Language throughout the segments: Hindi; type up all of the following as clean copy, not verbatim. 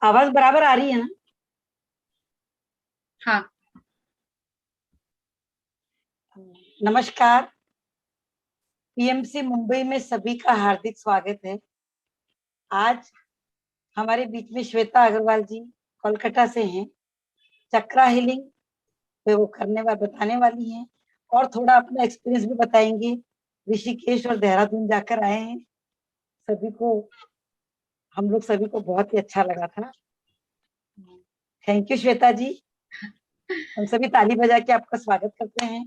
आवाज बराबर आ रही है ना? हाँ। नमस्कार। पीएमसी मुंबई में सभी का हार्दिक स्वागत है। आज हमारे बीच में श्वेता अग्रवाल जी कोलकाता से हैं। चक्रा हीलिंग पे वो बताने वाली हैं और थोड़ा अपना एक्सपीरियंस भी बताएंगे। ऋषिकेश और देहरादून जाकर आए हैं। सभी को हम लोग सभी को बहुत ही अच्छा लगा था। Thank you Shweta ji. हम सभी ताली बजा के आपका स्वागत करते हैं।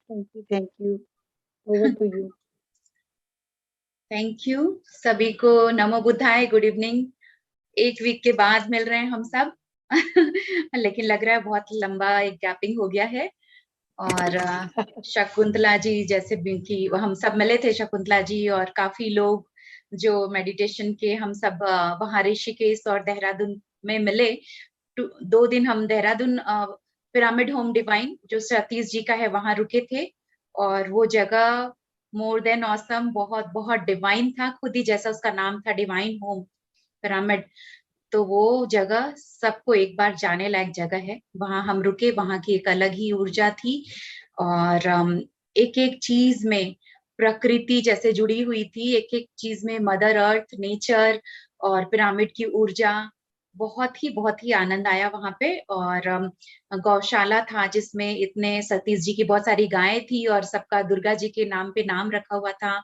Thank you. Over to you. Thank you सभी को। नमो बुद्धाय, गुड इवनिंग। एक वीक के बाद मिल रहे हैं हम सब। लेकिन लग रहा है बहुत लंबा एक गैपिंग हो गया है। और शकुंतला जी जैसे भी कि हम सब मिले थे, शकुंतला जी और काफी लोग जो मेडिटेशन के, हम सब वहाँ ऋषिकेश और देहरादून में मिले। 2 दिन हम देहरादून पिरामिड होम डिवाइन जो सतीश जी का है वहां रुके थे। और वो जगह मोर देन ऑसम, बहुत बहुत डिवाइन था, खुद ही जैसा उसका नाम था, डिवाइन होम पिरामिड। तो वो जगह सबको एक बार जाने लायक जगह है। वहां हम रुके, वहां की एक अलग ही ऊर्जा थी। और एक एक चीज में प्रकृति जैसे जुड़ी हुई थी, एक एक चीज में मदर अर्थ, नेचर और पिरामिड की ऊर्जा। बहुत ही आनंद आया वहां पे। और गौशाला था जिसमें इतने सतीश जी की बहुत सारी गायें थी और सबका दुर्गा जी के नाम पे नाम रखा हुआ था।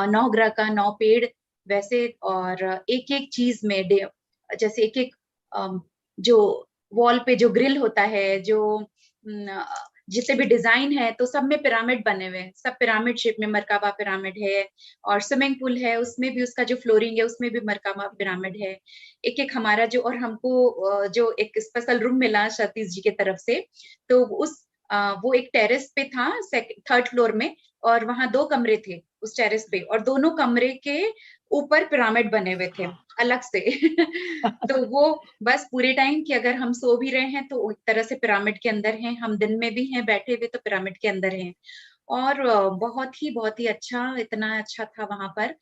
9 ग्रह का 9 पेड़ वैसे। और एक एक चीज में जैसे एक एक जो वॉल पे जो ग्रिल होता है, जो जितने भी डिजाइन है, तो सब में पिरामिड बने हुए हैं। सब पिरामिड शेप में मरकाबा पिरामिड है। और स्विमिंग पूल है, उसमें भी उसका जो फ्लोरिंग है उसमें भी मरकाबा पिरामिड है। एक एक हमारा जो, और हमको जो एक स्पेशल रूम मिला सतीश जी की तरफ से, तो वो एक टेरेस पे था, 3rd फ्लोर में। और वहां 2 कमरे थे उस टेरेस पे, और दोनों कमरे के ऊपर पिरामिड बने हुए थे अलग से। तो वो बस पूरे टाइम कि अगर हम सो भी रहे हैं तो एक तरह से पिरामिड के अंदर हैं, हम दिन में भी हैं बैठे हुए तो पिरामिड के अंदर हैं। और बहुत ही अच्छा, इतना अच्छा था वहां पर।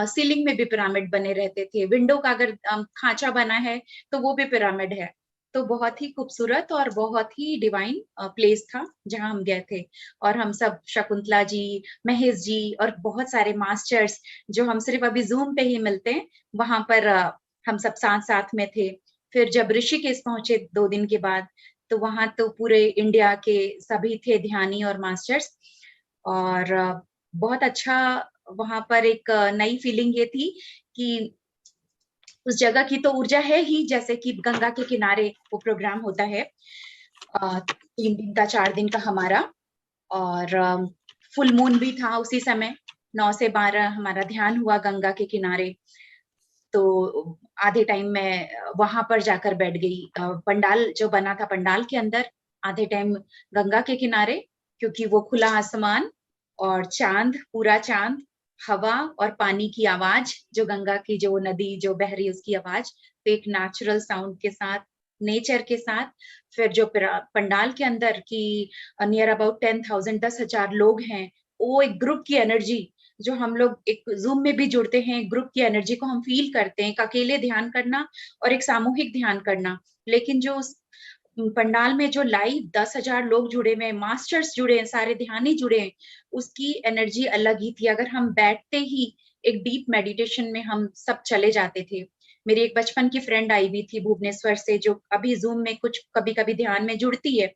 सीलिंग में भी पिरामिड बने रहते थे, विंडो का अगर खांचा बना है तो वो भी पिरामिड है। तो बहुत ही खूबसूरत और बहुत ही डिवाइन प्लेस था जहां हम गए थे। और हम सब, शकुंतला जी, महेश जी और बहुत सारे मास्टर्स जो हम सिर्फ अभी जूम पे ही मिलते हैं, वहां पर हम सब साथ साथ में थे। फिर जब ऋषिकेश पहुंचे 2 दिन के बाद, तो वहां तो पूरे इंडिया के सभी थे ध्यानी और मास्टर्स। और बहुत अच्छा। वहां पर एक नई फीलिंग ये थी कि उस जगह की तो ऊर्जा है ही, जैसे कि गंगा के किनारे वो प्रोग्राम होता है 3 दिन का 4 दिन का हमारा। और फुल मून भी था उसी समय, 9 से 12 हमारा ध्यान हुआ गंगा के किनारे। तो आधे टाइम मैं वहां पर जाकर बैठ गई, पंडाल जो बना था पंडाल के अंदर, आधे टाइम गंगा के किनारे, क्योंकि वो खुला आसमान और चांद, पूरा चांद, हवा और पानी की आवाज, जो गंगा की जो नदी जो बह रही है उसकी आवाज, तो एक नेचुरल साउंड के साथ, नेचर के साथ। फिर जो पंडाल के अंदर की नियर अबाउट 10,000, 10,000 लोग हैं, वो एक ग्रुप की एनर्जी, जो हम लोग एक जूम में भी जुड़ते हैं, ग्रुप की एनर्जी को हम फील करते हैं। एक अकेले ध्यान करना और एक सामूहिक ध्यान करना, लेकिन जो उस पंडाल में जो लाइव 10,000 लोग जुड़े हुए हैं, मास्टर्स जुड़े हैं, सारे ध्यानी जुड़े हैं, उसकी एनर्जी अलग ही थी। अगर हम बैठते ही एक डीप मेडिटेशन में हम सब चले जाते थे। मेरी एक बचपन की फ्रेंड आई हुई थी भुवनेश्वर से, जो अभी जूम में कुछ कभी कभी ध्यान में जुड़ती है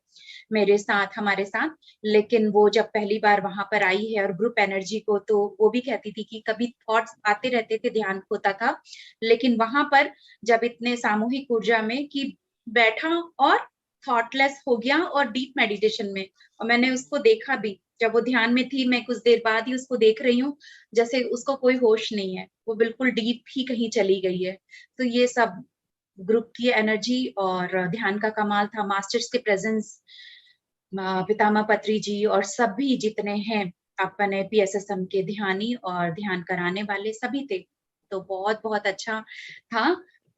मेरे साथ, हमारे साथ। लेकिन वो जब पहली बार वहां पर आई है और ग्रुप एनर्जी को, तो वो भी कहती थी कि कभी थॉट्स आते रहते थे, ध्यान होता था, लेकिन वहां पर जब इतने सामूहिक ऊर्जा में कि बैठा और थॉटलेस हो गया और डीप मेडिटेशन में। और मैंने उसको देखा भी, जब वो ध्यान में थी, मैं कुछ देर बाद ही उसको देख रही हूँ, जैसे उसको कोई होश नहीं है, वो बिल्कुल डीप ही कहीं चली गई है। तो ये सब ग्रुप की एनर्जी और ध्यान का कमाल था, मास्टर्स के प्रेजेंस, पितामह पत्री जी और सभी जितने हैं अपने पीएसएसएम के ध्यानी और ध्यान कराने वाले सभी थे। तो बहुत बहुत अच्छा था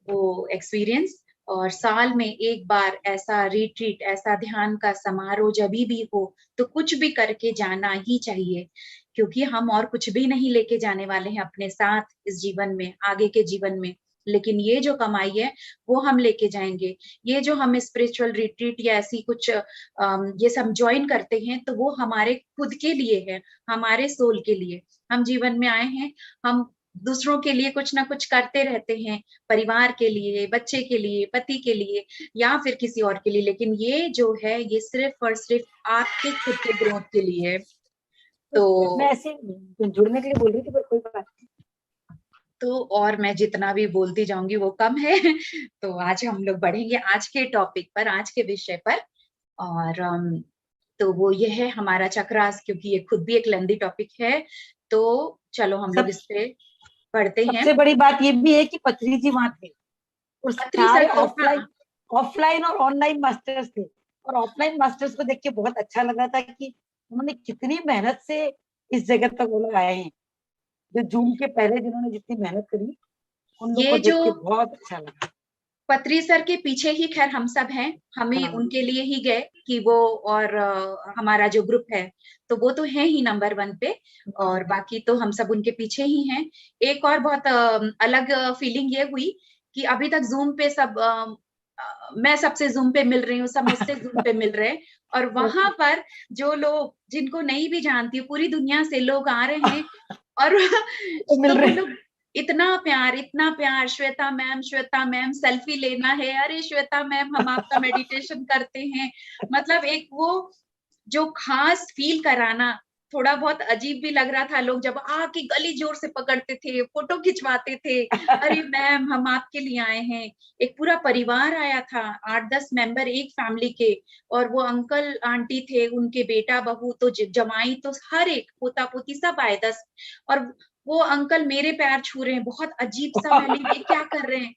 वो एक्सपीरियंस। और साल में एक बार ऐसा रिट्रीट, ऐसा ध्यान का समारोह जब भी हो, तो कुछ भी करके जाना ही चाहिए, क्योंकि हम और कुछ भी नहीं लेके जाने वाले हैं अपने साथ इस जीवन में, आगे के जीवन में। लेकिन ये जो कमाई है वो हम लेके जाएंगे। ये जो हम स्पिरिचुअल रिट्रीट या ऐसी कुछ ये सब ज्वाइन करते हैं तो वो हमारे खुद के लिए है, हमारे सोल के लिए। हम जीवन में आए हैं, हम दूसरों के लिए कुछ ना कुछ करते रहते हैं, परिवार के लिए, बच्चे के लिए, पति के लिए या फिर किसी और के लिए, लेकिन ये जो है ये सिर्फ और सिर्फ आपके खुद के ग्रोथ के लिए है। मैं तो ऐसे जुड़ने के लिए बोल रही थी, पर कोई बात नहीं। तो और मैं जितना भी बोलती जाऊंगी वो कम है। तो आज हम लोग बढ़ेंगे आज के टॉपिक पर, आज के विषय पर। और तो वो ये है हमारा चक्रास, क्योंकि ये खुद भी एक लेंदी टॉपिक है। तो चलो हम लोग सब इस पे पढ़ते हैं। सबसे बड़ी बात ये भी है कि पत्री जी वहां थे और पत्री सर सारे तो ऑफलाइन ऑफलाइन और ऑनलाइन मास्टर्स थे। और ऑफलाइन मास्टर्स को देख के बहुत अच्छा लगा था कि उन्होंने कितनी मेहनत से इस जगह तक वो लोग आए हैं। जो जूम के पहले जिन्होंने जितनी मेहनत करी, उन लोग को ये जो देख के बहुत अच्छा लगा। पत्री सर के पीछे ही खैर हम सब हैं, हमें हाँ, उनके लिए ही गए कि वो, और हमारा जो ग्रुप है तो वो तो है ही नंबर 1 पे, और बाकी तो हम सब उनके पीछे ही हैं। एक और बहुत अलग फीलिंग ये हुई कि अभी तक जूम पे सब मैं सबसे जूम पे मिल रही हूँ, सब मुझसे जूम पे मिल रहे हैं, और वहां पर जो लोग जिनको नहीं भी जानती हूँ, पूरी दुनिया से लोग आ रहे हैं। और तो मिल तो वो रहे। लोग इतना प्यार, श्वेता मैम सेल्फी लेना है, अरे श्वेता मैम हम आपका मेडिटेशन करते हैं। मतलब एक वो जो खास फील कराना, थोड़ा बहुत अजीब भी लग रहा था। लोग जब आके गली जोर से पकड़ते थे, फोटो खिंचवाते थे, अरे मैम हम आपके लिए आए हैं। एक पूरा परिवार आया था, 8-10 मेंबर एक फैमिली के, और वो अंकल आंटी थे, उनके बेटा बहू तो जमाई तो हर एक पोता पोती सब आए 10। और वो अंकल मेरे पैर छू रहे हैं, बहुत अजीब सा, मैंने ये क्या कर रहे हैं,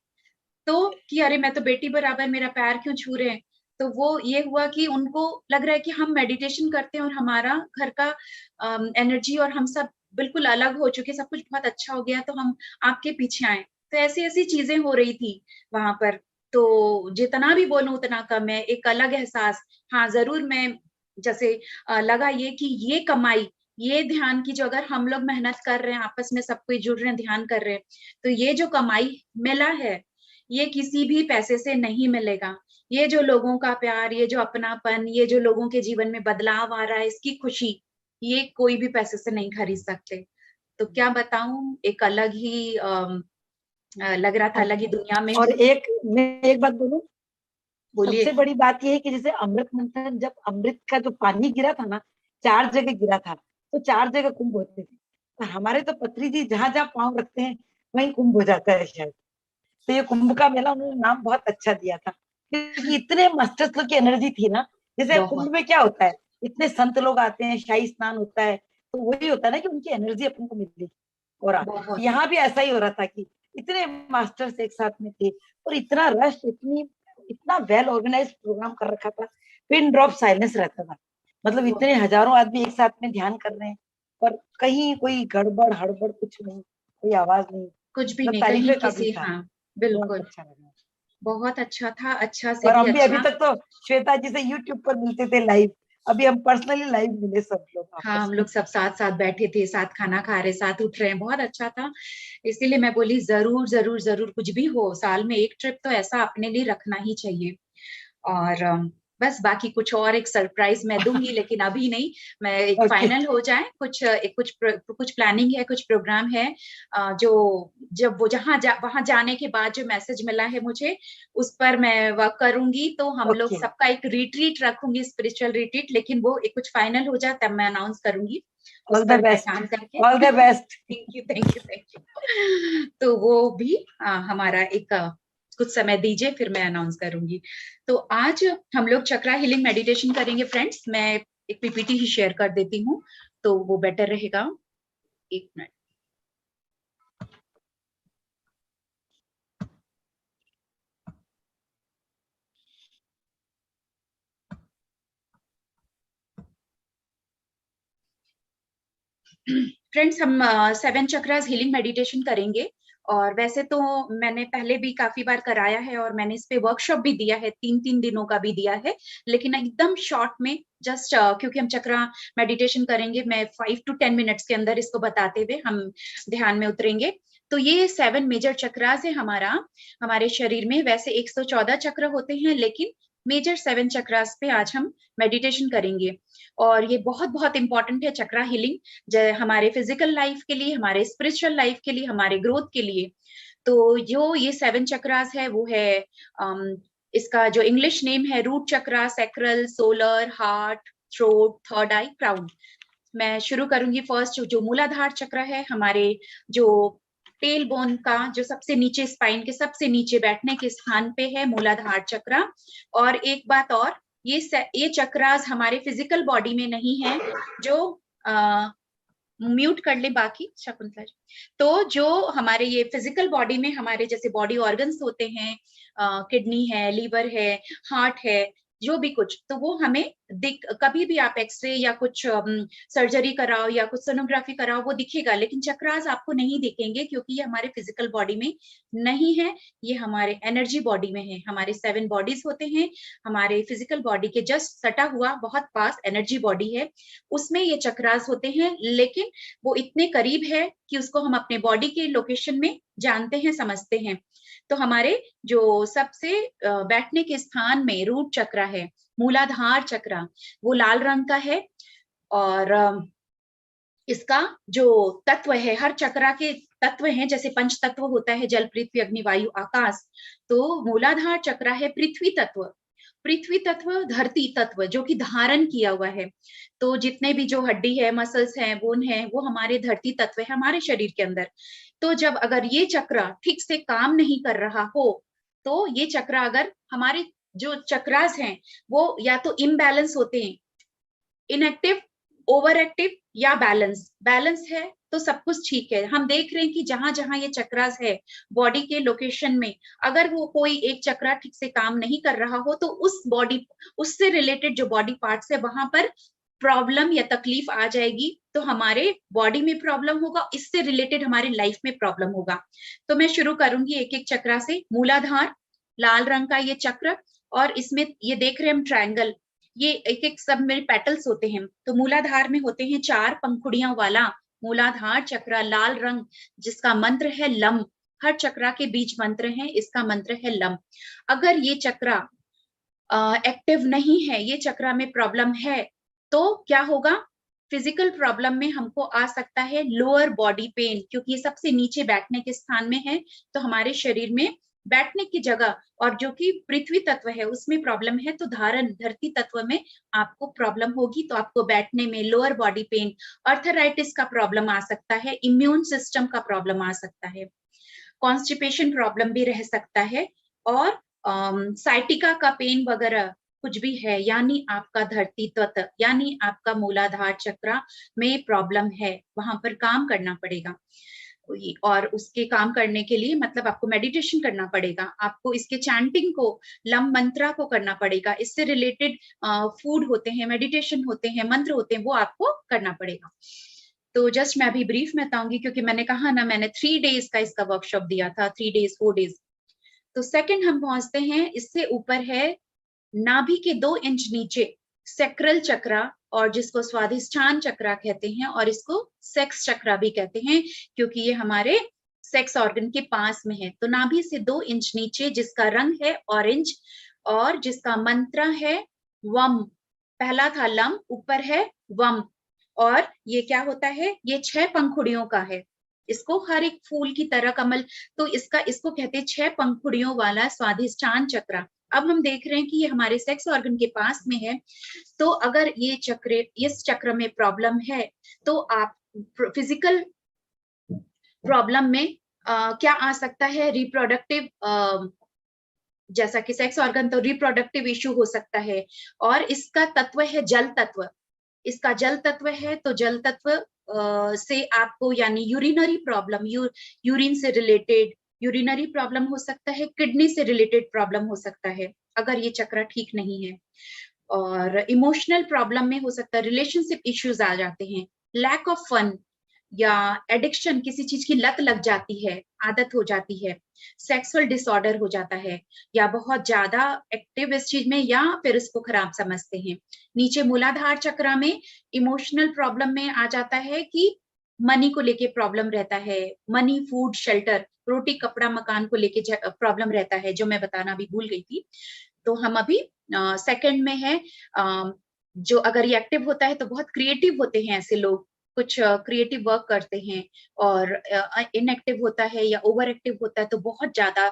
तो कि अरे मैं तो बेटी बराबर, मेरा पैर क्यों छू रहे हैं। तो वो ये हुआ कि उनको लग रहा है कि हम मेडिटेशन करते हैं और हमारा घर का एनर्जी और हम सब बिल्कुल अलग हो चुके, सब कुछ बहुत अच्छा हो गया, तो हम आपके पीछे आए। तो ऐसी ऐसी चीजें हो रही थी वहां पर। तो जितना भी बोलूं उतना कम है, एक अलग एहसास। हाँ जरूर, मैं जैसे लगा ये कि ये कमाई, ये ध्यान की जो अगर हम लोग मेहनत कर रहे हैं, आपस में सब कोई जुड़ रहे हैं, ध्यान कर रहे हैं, तो ये जो कमाई मिला है ये किसी भी पैसे से नहीं मिलेगा। ये जो लोगों का प्यार, ये जो अपनापन, ये जो लोगों के जीवन में बदलाव आ रहा है, इसकी खुशी, ये कोई भी पैसे से नहीं खरीद सकते। तो क्या बताऊं, एक अलग ही लग रहा था, अलग ही दुनिया में और हूँ। मैं एक बात बोलूं, बोलिए। सबसे बड़ी बात ये है कि जैसे अमृत मंथन, जब अमृत का जो पानी गिरा था ना, 4 जगह गिरा था, तो 4 जगह कुंभ होते थे। तो हमारे तो पत्री जी जहां जहां पांव रखते हैं वहीं कुंभ हो जाता है शायद। तो ये कुंभ का मेला उन्होंने नाम बहुत अच्छा दिया था, क्योंकि इतने मस्टर्स लोग की एनर्जी थी ना। जैसे कुंभ बहुत में क्या होता है, इतने संत लोग आते हैं, शाही स्नान होता है, तो वही होता है ना कि उनकी एनर्जी अपन को मिलती। और बहुत यहाँ भी ऐसा ही हो रहा था कि इतने मास्टर्स एक साथ में थे, और इतना रश, इतना वेल ऑर्गेनाइज प्रोग्राम कर रखा था। पिन ड्रॉप साइलेंस रहता था, मतलब इतने बहुत हजारों आदमी एक साथ में ध्यान कर रहे हैं, पर कहीं कोई गड़बड़ हड़बड़ कुछ नहीं, कोई आवाज नहीं। कुछ भी मतलब नहीं कहीं तारीफे का भी किसी, था। हाँ बहुत बिल्कुल, अच्छा लगा। बहुत अच्छा था, अच्छा से और भी हम भी अभी अच्छा। तक तो श्वेता जी से यूट्यूब पर मिलते थे लाइव, अभी हम पर्सनली लाइव मिले सब लोग हाँ आपस हम में। लोग सब साथ साथ बैठे थे, साथ खाना खा रहे, साथ उठ रहे हैं, बहुत अच्छा था। इसीलिए मैं बोली जरूर जरूर जरूर, कुछ भी हो साल में एक ट्रिप तो ऐसा अपने लिए रखना ही चाहिए। और बस बाकी कुछ और एक सरप्राइज मैं दूंगी, लेकिन अभी नहीं। मैं एक ओके। फाइनल हो जाए, कुछ प्लानिंग है, कुछ प्रोग्राम है, जो जब वो वहां जाने के बाद जो मैसेज मिला है मुझे, उस पर मैं वर्क करूंगी। तो हम लोग ओके, सबका एक रिट्रीट रखूंगी, स्पिरिचुअल रिट्रीट, लेकिन वो एक कुछ फाइनल हो जाए तब मैं अनाउंस करूंगी। उस ऑल द पर मैं बेस्ट। काम करके all the best. Thank you thank you thank you. तो वो भी हमारा एक कुछ समय दीजिए, फिर मैं अनाउंस करूंगी। तो आज हम लोग चक्रा हीलिंग मेडिटेशन करेंगे फ्रेंड्स। मैं एक पीपीटी ही शेयर कर देती हूँ तो वो बेटर रहेगा। एक मिनट। फ्रेंड्स, हम 7 चक्रास हीलिंग मेडिटेशन करेंगे। और वैसे तो मैंने पहले भी काफी बार कराया है, और मैंने इस पे वर्कशॉप भी दिया है, 3-3 दिनों का भी दिया है, लेकिन एकदम शॉर्ट में जस्ट क्योंकि हम चक्रा मेडिटेशन करेंगे, मैं 5 to 10 मिनट्स के अंदर इसको बताते हुए हम ध्यान में उतरेंगे। तो ये 7 मेजर चक्रास है हमारे शरीर में। वैसे 114 चक्र होते हैं, लेकिन मेजर 7 चक्रास पे आज हम मेडिटेशन करेंगे। और ये बहुत बहुत इंपॉर्टेंट है चक्रा हीलिंग, हमारे फिजिकल लाइफ के लिए, हमारे स्पिरिचुअल लाइफ के लिए, हमारे ग्रोथ के लिए। तो जो ये 7 चक्रास है वो है इसका जो इंग्लिश नेम है root chakra, sacral, solar, heart, throat, third eye, crown. मैं शुरू करूंगी फर्स्ट जो मूलाधार चक्र है, हमारे जो टेल बोन का जो सबसे नीचे, स्पाइन के सबसे नीचे बैठने के स्थान पे है मूलाधार चक्र। और एक बात और, ये चक्रास हमारे फिजिकल बॉडी में नहीं है, जो म्यूट कर ले बाकी शकुंतला जी। तो जो हमारे ये फिजिकल बॉडी में हमारे जैसे बॉडी ऑर्गन्स होते हैं, किडनी है, लीवर है, हार्ट है, जो भी कुछ, तो वो हमें कभी भी आप एक्सरे या कुछ सर्जरी कराओ या कुछ सोनोग्राफी कराओ वो दिखेगा, लेकिन चक्रास आपको नहीं दिखेंगे, क्योंकि ये हमारे फिजिकल बॉडी में नहीं है, ये हमारे एनर्जी बॉडी में है। हमारे 7 बॉडीज होते हैं, हमारे फिजिकल बॉडी के जस्ट सटा हुआ बहुत पास एनर्जी बॉडी है, उसमें ये चक्रास होते हैं, लेकिन वो इतने करीब है कि उसको हम अपने बॉडी के लोकेशन में जानते हैं, समझते हैं। तो हमारे जो सबसे बैठने के स्थान में रूट चक्र है, मूलाधार चक्र, वो लाल रंग का है। और इसका जो तत्व है, हर चक्र के तत्व हैं, जैसे पंच तत्व होता है जल, पृथ्वी, अग्नि, वायु, आकाश, तो मूलाधार चक्र है पृथ्वी तत्व। पृथ्वी तत्व, धरती तत्व, जो कि धारण किया हुआ है। तो जितने भी जो हड्डी है, मसल्स हैं, बोन है, वो हमारे धरती तत्व है हमारे शरीर के अंदर। तो जब अगर ये चक्र ठीक से काम नहीं कर रहा हो, तो ये चक्र अगर हमारे जो चक्रास हैं वो या तो इम्बैलेंस होते हैं, इनएक्टिव, ओवर एक्टिव या बैलेंस है तो सब कुछ ठीक है। हम देख रहे हैं कि जहां जहां ये चक्रास है बॉडी के लोकेशन में, अगर वो कोई एक चक्रा ठीक से काम नहीं कर रहा हो, तो उस बॉडी, उससे रिलेटेड जो बॉडी पार्ट्स है वहां पर प्रॉब्लम या तकलीफ आ जाएगी। तो हमारे बॉडी में प्रॉब्लम होगा, इससे रिलेटेड हमारी लाइफ में प्रॉब्लम होगा। तो मैं शुरू करूंगी एक एक चक्रा से। मूलाधार, लाल रंग का ये चक्र, और इसमें ये देख रहे हैं हम ट्रायंगल, ये एक एक सब में पेटल्स होते हैं। तो मूलाधार में होते हैं 4 पंखुड़ियों वाला मूलाधार चक्र, लाल रंग, जिसका मंत्र है लम। हर चक्रा के बीच मंत्र है, इसका मंत्र है लम। अगर ये चक्रा एक्टिव नहीं है, ये चक्रा में प्रॉब्लम है, तो क्या होगा? फिजिकल प्रॉब्लम में हमको आ सकता है लोअर बॉडी पेन, क्योंकि ये सबसे नीचे बैठने के स्थान में है। तो हमारे शरीर में बैठने की जगह, और जो कि पृथ्वी तत्व है उसमें प्रॉब्लम है, तो धारण धरती तत्व में आपको प्रॉब्लम होगी। तो आपको बैठने में लोअर बॉडी पेन, अर्थराइटिस का प्रॉब्लम आ सकता है, इम्यून सिस्टम का प्रॉब्लम आ सकता है, कॉन्स्टिपेशन प्रॉब्लम भी रह सकता है, और साइटिका का पेन वगैरह कुछ भी है, यानी आपका धरती तत्व, यानी आपका मूलाधार चक्र में प्रॉब्लम है, वहां पर काम करना पड़ेगा। और उसके काम करने के लिए मतलब आपको मेडिटेशन करना पड़ेगा, आपको इसके चैंटिंग को, लम मंत्रा को करना पड़ेगा। इससे रिलेटेड फूड होते हैं, मेडिटेशन होते हैं, मंत्र होते हैं, वो आपको करना पड़ेगा। तो जस्ट मैं अभी ब्रीफ में बताऊंगी, क्योंकि मैंने कहा ना, मैंने 3 डेज का इसका वर्कशॉप दिया था, 3 डेज 4 डेज। तो सेकंड हम पहुंचते हैं, इससे ऊपर है नाभि के 2 इंच नीचे सैक्रल चक्र, और जिसको स्वाधिष्ठान चक्र कहते हैं, और इसको सेक्स चक्र भी कहते हैं, क्योंकि ये हमारे सेक्स ऑर्गन के पास में है। तो नाभि से 2 इंच नीचे, जिसका रंग है ऑरेंज, और जिसका मंत्र है वम। पहला था लम, ऊपर है वम। और ये क्या होता है? ये 6 पंखुड़ियों का है। इसको हर एक फूल की तरह कमल, तो इसको कहते हैं 6 पंखुड़ियों वाला स्वाधिष्ठान चक्र। अब हम देख रहे हैं कि ये हमारे सेक्स ऑर्गन के पास में है। तो अगर ये चक्र, इस चक्र में प्रॉब्लम है, तो आप फिजिकल प्रॉब्लम में क्या आ सकता है? रिप्रोडक्टिव, जैसा कि सेक्स ऑर्गन, तो रिप्रोडक्टिव इश्यू हो सकता है। और इसका तत्व है जल तत्व, इसका जल तत्व है, तो जल तत्व से आपको यानी यूरिनरी प्रॉब्लम, यूरिन से रिलेटेड यूरिनरी प्रॉब्लम हो सकता है, किडनी से रिलेटेड प्रॉब्लम हो सकता है अगर ये चक्र ठीक नहीं है। और इमोशनल प्रॉब्लम में हो सकता है, रिलेशनशिप इश्यूज आ जाते हैं, लैक ऑफ फन या एडिक्शन, किसी चीज की लत लग जाती है, आदत हो जाती है, सेक्सुअल डिसऑर्डर हो जाता है, या बहुत ज्यादा एक्टिव इस चीज में, या फिर इसको खराब समझते हैं। नीचे मूलाधार चक्र में इमोशनल प्रॉब्लम में आ जाता है कि मनी को लेके प्रॉब्लम रहता है, मनी, फूड, शेल्टर, रोटी, कपड़ा, मकान को लेके प्रॉब्लम रहता है, जो मैं बताना भी भूल गई थी। तो हम अभी सेकंड में है। जो अगर ये एक्टिव होता है तो बहुत क्रिएटिव होते हैं ऐसे लोग, कुछ क्रिएटिव वर्क करते हैं। और इनएक्टिव होता है या ओवर एक्टिव होता है तो बहुत ज्यादा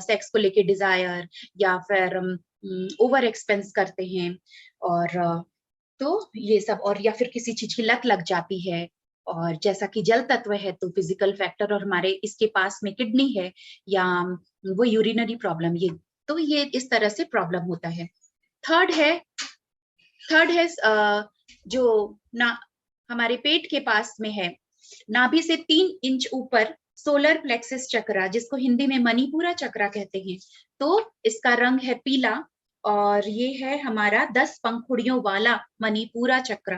सेक्स को लेके डिजायर या फिर ओवर एक्सपेंस करते हैं। और तो ये सब, और या फिर किसी चीज की लत लग जाती है। और जैसा कि जल तत्व है तो फिजिकल फैक्टर, और हमारे इसके पास में किडनी है या वो यूरिनरी प्रॉब्लम, ये तो ये इस तरह से प्रॉब्लम होता है। थर्ड है, जो ना हमारे पेट के पास में है, नाभि से 3 इंच ऊपर सोलर प्लेक्सिस चक्रा, जिसको हिंदी में मणिपुरा चक्रा कहते हैं। तो इसका रंग है पीला, और ये है हमारा 10 पंखुड़ियों वाला मणिपुरा चक्र।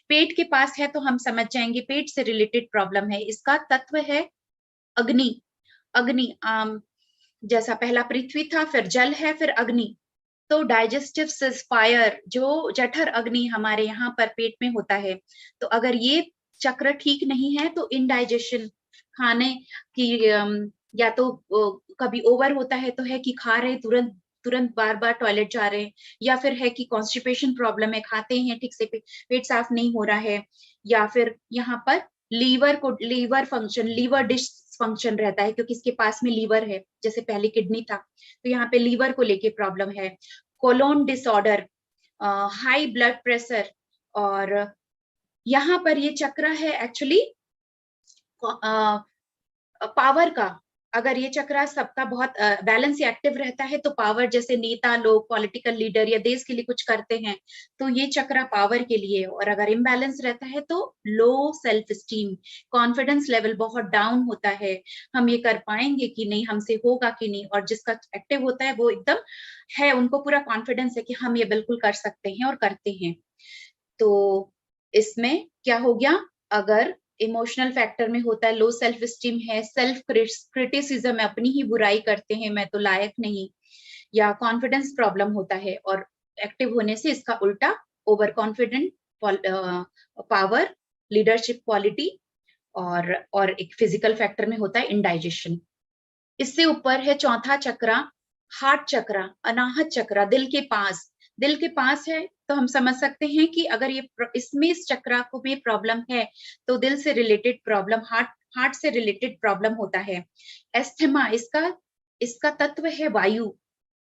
पेट के पास है तो हम समझ जाएंगे पेट से रिलेटेड प्रॉब्लम है। इसका तत्व है अग्नि। अग्नि जैसा पहला पृथ्वी था, फिर जल है, फिर अग्नि। तो डाइजेस्टिव फायर, जो जठर अग्नि हमारे यहाँ पर पेट में होता है, तो अगर ये चक्र ठीक नहीं है तो इनडाइजेशन, खाने की या तो कभी ओवर होता है तो है कि खा रहे तुरंत तुरंत बार बार टॉयलेट जा रहे हैं, या फिर है कि कॉन्स्टिपेशन प्रॉब्लम है, खाते हैं ठीक से पेट साफ नहीं हो रहा है, या फिर यहाँ पर liver function, liver dysfunction रहता है, क्योंकि इसके पास में लीवर है, जैसे पहले किडनी था तो यहाँ पे लीवर को लेके प्रॉब्लम है। Colon disorder, high blood pressure, और यहाँ पर ये चक्र है एक्चुअली पावर का। अगर ये चक्र सबका बहुत बैलेंस या एक्टिव रहता है तो पावर, जैसे नेता लोग, पॉलिटिकल लीडर या देश के लिए कुछ करते हैं तो ये चक्र पावर के लिए। और अगर इम्बैलेंस रहता है तो low self esteem, confidence level बहुत डाउन होता है, हम ये कर पाएंगे कि नहीं, हमसे होगा कि नहीं। और जिसका एक्टिव होता है वो एकदम है, उनको पूरा कॉन्फिडेंस है कि हम ये बिल्कुल कर सकते हैं और करते हैं। तो इसमें क्या हो गया, अगर इमोशनल फैक्टर में होता है, लो सेल्फ स्टीम है, सेल्फ क्रिटिसिज्म है, अपनी ही बुराई करते हैं, मैं तो लायक नहीं, या कॉन्फिडेंस प्रॉब्लम होता है। और एक्टिव होने से इसका उल्टा over confident, power, leadership quality, और एक फिजिकल फैक्टर में होता है इंडाइजेशन। इससे ऊपर है चौथा चक्रा, हार्ट चक्रा, अनाहत चक्रा, दिल के पास। दिल के पास है तो हम समझ सकते हैं कि अगर ये इसमें इस चक्रा को भी प्रॉब्लम है तो दिल से रिलेटेड प्रॉब्लम, हार्ट से रिलेटेड प्रॉब्लम होता है। एस्थमा, इसका तत्व है वायु,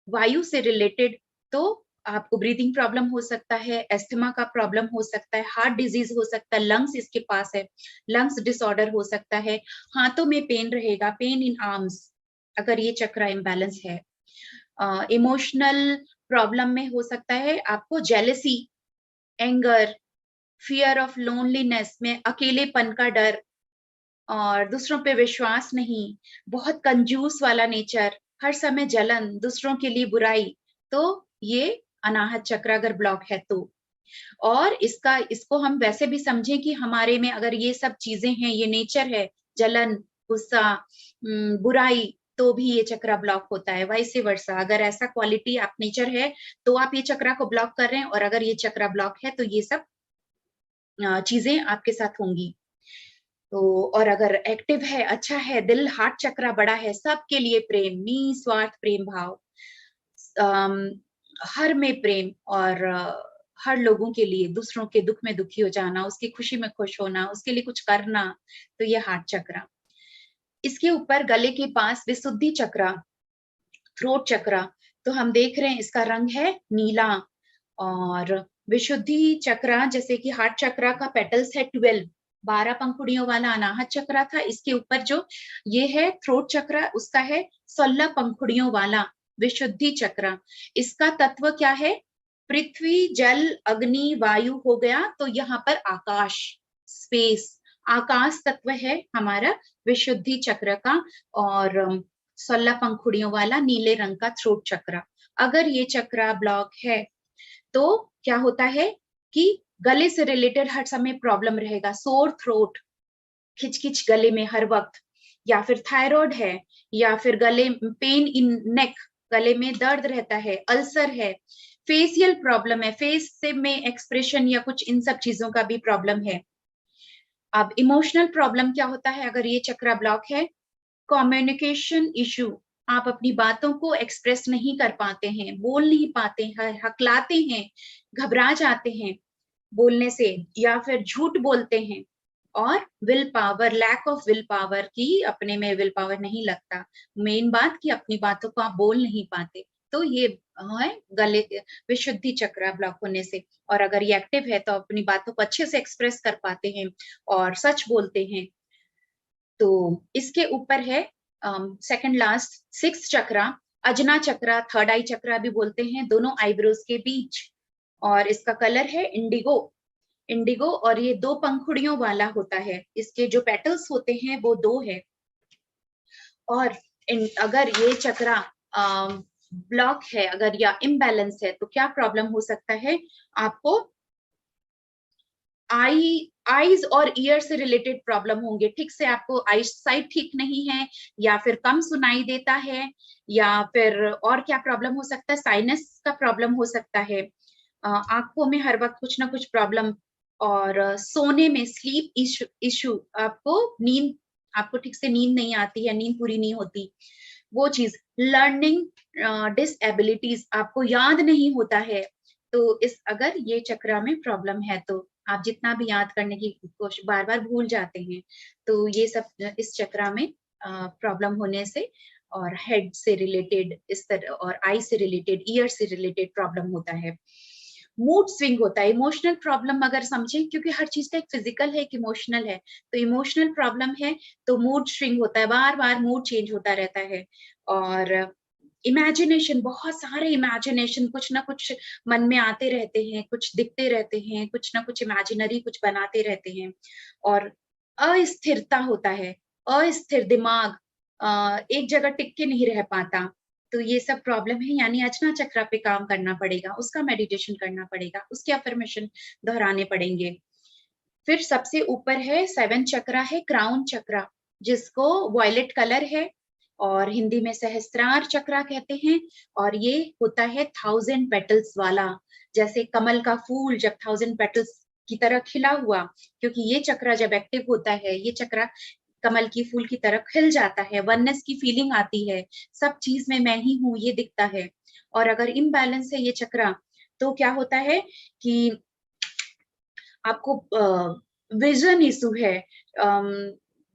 वायु से रिलेटेड, तो आपको ब्रीदिंग प्रॉब्लम हो सकता है, एस्थमा का प्रॉब्लम हो सकता है, हार्ट डिजीज हो सकता है, लंग्स इसके पास है, लंग्स डिसऑर्डर हो सकता है, हाथों में पेन रहेगा, पेन इन आर्म्स, अगर ये चक्र इम्बैलेंस है। इमोशनल प्रॉब्लम में हो सकता है आपको jealousy, anger, fear of loneliness में अकेलेपन का डर, और दूसरों पे विश्वास नहीं, बहुत कंजूस वाला नेचर, हर समय जलन, दूसरों के लिए बुराई, तो ये अनाहत चक्र अगर ब्लॉक है तो। और इसको हम वैसे भी समझें कि हमारे में अगर ये सब चीजें हैं, ये नेचर है, जलन, गुस्सा, बुराई, तो भी ये चक्रा ब्लॉक होता है। वैसे वर्षा, अगर ऐसा क्वालिटी आप नेचर है तो आप ये चक्रा को ब्लॉक कर रहे हैं, और अगर ये चक्रा ब्लॉक है तो ये सब चीजें आपके साथ होंगी। तो और अगर एक्टिव है, अच्छा है, दिल, हार्ट चक्रा बड़ा है, सबके लिए प्रेम, निस्वार्थ प्रेम भाव, हर में प्रेम, और हर लोगों के लिए, दूसरों के दुख में दुखी हो जाना, उसकी खुशी में खुश होना, उसके लिए कुछ करना, तो ये हार्ट चक्रा। इसके ऊपर गले के पास विशुद्धि चक्रा, थ्रोट चक्रा, तो हम देख रहे हैं इसका रंग है नीला। और विशुद्धि चक्रा, जैसे कि हार्ट चक्रा का पेटल्स है 12 पंखुड़ियों वाला अनाहत चक्रा था, इसके ऊपर जो ये है थ्रोट चक्रा, उसका है 16 पंखुड़ियों वाला विशुद्धि चक्रा। इसका तत्व क्या है, पृथ्वी, जल, अग्नि, वायु हो गया, तो यहाँ पर आकाश, स्पेस, आकाश तत्व है हमारा विशुद्धि चक्र का। और 16 पंखुड़ियों वाला नीले रंग का थ्रोट चक्र, अगर ये चक्र ब्लॉक है तो क्या होता है कि गले से रिलेटेड हर समय प्रॉब्लम रहेगा, सोर थ्रोट, खिचखिच गले में हर वक्त, या फिर थायराइड है, या फिर गले पेन इन नेक, गले में दर्द रहता है, अल्सर है, फेशियल प्रॉब्लम है, फेस से में एक्सप्रेशन या कुछ इन सब चीजों का भी प्रॉब्लम है। अब इमोशनल प्रॉब्लम क्या होता है अगर ये चक्रा ब्लॉक है? कम्युनिकेशन इशू, आप अपनी बातों को एक्सप्रेस नहीं कर पाते हैं, बोल नहीं पाते हैं, हकलाते हैं, घबरा जाते हैं बोलने से, या फिर झूठ बोलते हैं। और will power, lack of will power, की अपने में विल पावर नहीं लगता। मेन बात कि अपनी बातों को आप बोल नहीं पाते, तो ये है गले विशुद्धि चक्र ब्लॉक होने से। और अगर ये एक्टिव है तो अपनी बातों को अच्छे से एक्सप्रेस कर पाते हैं और सच बोलते हैं। तो इसके ऊपर है सेकंड लास्ट 6 चक्रा, अजना चक्रा, थर्ड आई चक्रा भी बोलते हैं, दोनों आईब्रोज के बीच। और इसका कलर है इंडिगो, इंडिगो। और ये 2 पंखुड़ियों वाला होता है, इसके जो पेटल्स होते हैं वो 2 है। और अगर ये चक्रा ब्लॉक है, अगर या इम्बैलेंस है, तो क्या प्रॉब्लम हो सकता है आपको? आईज और ईयर से रिलेटेड प्रॉब्लम होंगे। ठीक से आपको आई साइट ठीक नहीं है, या फिर कम सुनाई देता है, या फिर और क्या प्रॉब्लम हो सकता है? साइनस का प्रॉब्लम हो सकता है, आंखों में हर वक्त कुछ ना कुछ प्रॉब्लम, और सोने में स्लीप इशू, आपको नींद, आपको ठीक से नींद नहीं आती है, नींद पूरी नहीं होती, वो चीज। लर्निंग डिसएबिलिटीज, आपको याद नहीं होता है। तो इस अगर ये चक्रा में प्रॉब्लम है तो आप जितना भी याद करने की कोशिश, बार बार भूल जाते हैं। तो ये सब इस चक्रा में प्रॉब्लम होने से, और हेड से रिलेटेड इस तरह, और आई से रिलेटेड, ईयर से रिलेटेड प्रॉब्लम होता है। मूड स्विंग होता है, इमोशनल प्रॉब्लम अगर समझें, क्योंकि हर चीज का एक फिजिकल है, एक इमोशनल है। तो इमोशनल प्रॉब्लम है तो मूड स्विंग होता है, बार बार मूड चेंज होता रहता है। और इमेजिनेशन, बहुत सारे इमेजिनेशन, कुछ ना कुछ मन में आते रहते हैं, कुछ दिखते रहते हैं, कुछ ना कुछ इमेजिनरी कुछ बनाते रहते हैं। और अस्थिरता होता है, अस्थिर दिमाग, एक जगह टिक के नहीं रह पाता। तो ये सब प्रॉब्लम है, यानी अचना चक्र पे काम करना पड़ेगा, उसका मेडिटेशन करना पड़ेगा, उसके अफर्मेशन दोहराने पड़ेंगे। फिर सबसे ऊपर है 7 चक्रा, है क्राउन चक्रा, जिसको वॉयलेट कलर है और हिंदी में सहस्त्रार चक्रा कहते हैं। और ये होता है 1000 पेटल्स वाला, जैसे कमल का फूल जब 1000 पेटल्स की तरह खिला हुआ, क्योंकि ये चक्रा जब एक्टिव होता है, ये चक्रा कमल की फूल की तरह खिल जाता है, वननेस की फीलिंग आती है, सब चीज में मैं ही हूं ये दिखता है। और अगर इम्बैलेंस है ये चक्रा, तो क्या होता है कि आपको विजन इशू है।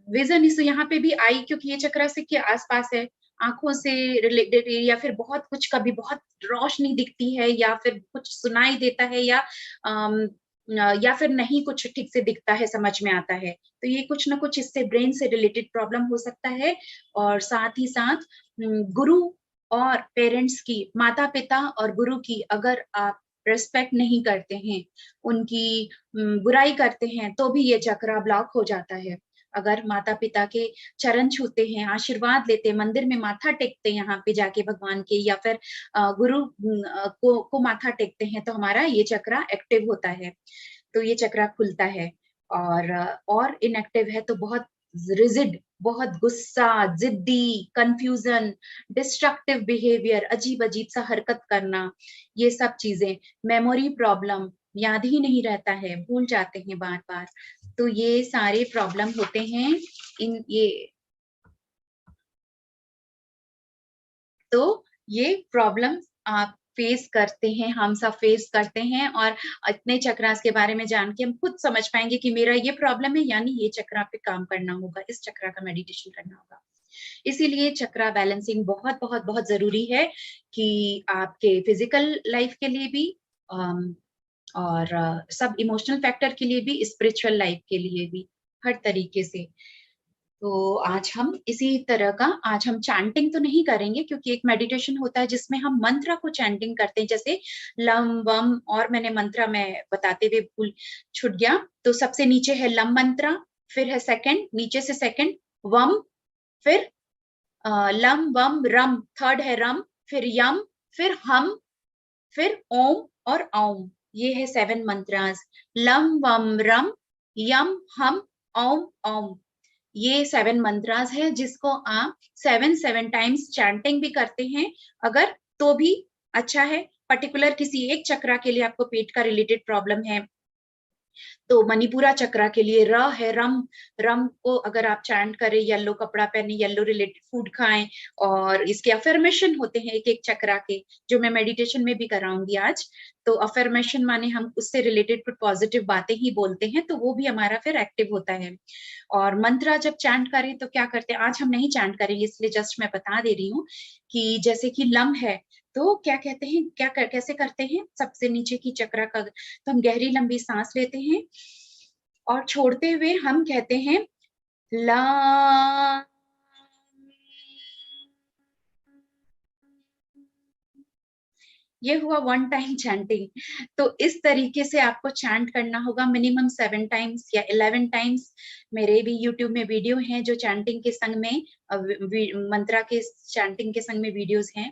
विजन इशू यहाँ पे भी आई, क्योंकि ये चक्रा से के आसपास है, आंखों से रिलेटेड, या फिर बहुत कुछ, कभी बहुत रोशनी दिखती है, या फिर कुछ सुनाई देता है, या फिर नहीं कुछ ठीक से दिखता है, समझ में आता है। तो ये कुछ ना कुछ इससे ब्रेन से रिलेटेड प्रॉब्लम हो सकता है। और साथ ही साथ गुरु और पेरेंट्स की, माता पिता और गुरु की अगर आप रेस्पेक्ट नहीं करते हैं, उनकी बुराई करते हैं, तो भी ये चक्रा ब्लॉक हो जाता है। अगर माता पिता के चरण छूते हैं, आशीर्वाद लेते हैं, मंदिर में माथा टेकते हैं यहाँ पे जाके भगवान के, या फिर गुरु को माथा टेकते हैं, तो हमारा ये चक्रा एक्टिव होता है, तो ये चक्रा खुलता है। और इनएक्टिव है तो बहुत रिजिड, बहुत गुस्सा, जिद्दी, कंफ्यूजन, डिस्ट्रक्टिव बिहेवियर, अजीब अजीब सा हरकत करना, ये सब चीजें। मेमोरी प्रॉब्लम, याद ही नहीं रहता है, भूल जाते हैं बार बार। तो ये सारे प्रॉब्लम होते हैं इन ये, तो ये प्रॉब्लम आप फेस करते हैं, हम सब फेस करते हैं। और इतने चक्रास के बारे में जान के हम खुद समझ पाएंगे कि मेरा ये प्रॉब्लम है, यानी ये चक्रा पे काम करना होगा, इस चक्रा का मेडिटेशन करना होगा। इसीलिए चक्रा बैलेंसिंग बहुत बहुत बहुत जरूरी है, कि आपके फिजिकल लाइफ के लिए भी, और सब इमोशनल फैक्टर के लिए भी, स्पिरिचुअल लाइफ के लिए भी, हर तरीके से। तो आज हम इसी तरह का, आज हम चैंटिंग तो नहीं करेंगे, क्योंकि एक मेडिटेशन होता है जिसमें हम मंत्र को चैंटिंग करते हैं, जैसे लम वम, और मैंने मंत्र में बताते हुए भूल छूट गया। तो सबसे नीचे है लम मंत्र, फिर है सेकंड, नीचे से सेकंड वम, फिर लम वम रम, थर्ड है रम, फिर यम, फिर हम, फिर ओम और ओम। ये है 7 मंत्रास, लम वम रम, यम हम ओम ओम। ये 7 मंत्रास है, जिसको आप 7 टाइम्स चैंटिंग भी करते हैं अगर, तो भी अच्छा है। पर्टिकुलर किसी एक चक्रा के लिए आपको पेट का रिलेटेड प्रॉब्लम है, तो मणिपुरा चक्रा के लिए र है, रम। रम को अगर आप चैंट करें, येलो कपड़ा पहने, येलो रिलेटेड फूड खाएं, और इसके अफर्मेशन होते हैं एक एक चक्रा के, जो मैं मेडिटेशन में भी कराऊंगी आज। तो अफर्मेशन माने हम उससे रिलेटेड कुछ पॉजिटिव बातें ही बोलते हैं, तो वो भी हमारा फिर एक्टिव होता है। और मंत्र जब चैंट करें तो क्या करते हैं, आज हम नहीं चैंट करेंगे इसलिए जस्ट मैं बता दे रही हूँ कि जैसे कि लम है तो क्या कहते हैं, कैसे करते हैं, सबसे नीचे की चक्रा का, तो हम गहरी लंबी सांस लेते हैं और छोड़ते हुए हम कहते हैं ला। ये हुआ 1 टाइम चैंटिंग। तो इस तरीके से आपको चैंट करना होगा मिनिमम 7 टाइम्स या 11 टाइम्स। मेरे भी यूट्यूब में वीडियो हैं जो चैंटिंग के संग में मंत्रा के चैंटिंग के संग में वीडियोस हैं।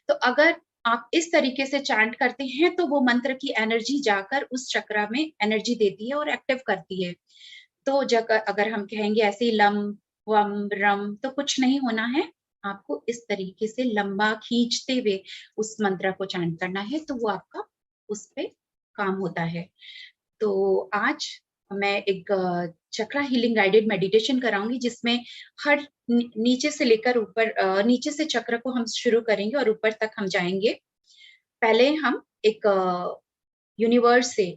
तो अगर आप इस तरीके से चैंट करते हैं तो वो मंत्र की एनर्जी जाकर उस चक्रा में एनर्जी देती है और एक्टिव करती है। तो जब अगर हम कहेंगे ऐसे ही लम वम रम, तो कुछ नहीं होना है, आपको इस तरीके से लंबा खींचते हुए उस मंत्र को चैंट करना है, तो वो आपका उस पे काम होता है। तो आज मैं एक चक्रा हीलिंग गाइडेड मेडिटेशन कराऊंगी जिसमें हर नीचे से लेकर ऊपर, नीचे से चक्र को हम शुरू करेंगे और ऊपर तक हम जाएंगे। पहले हम एक यूनिवर्स से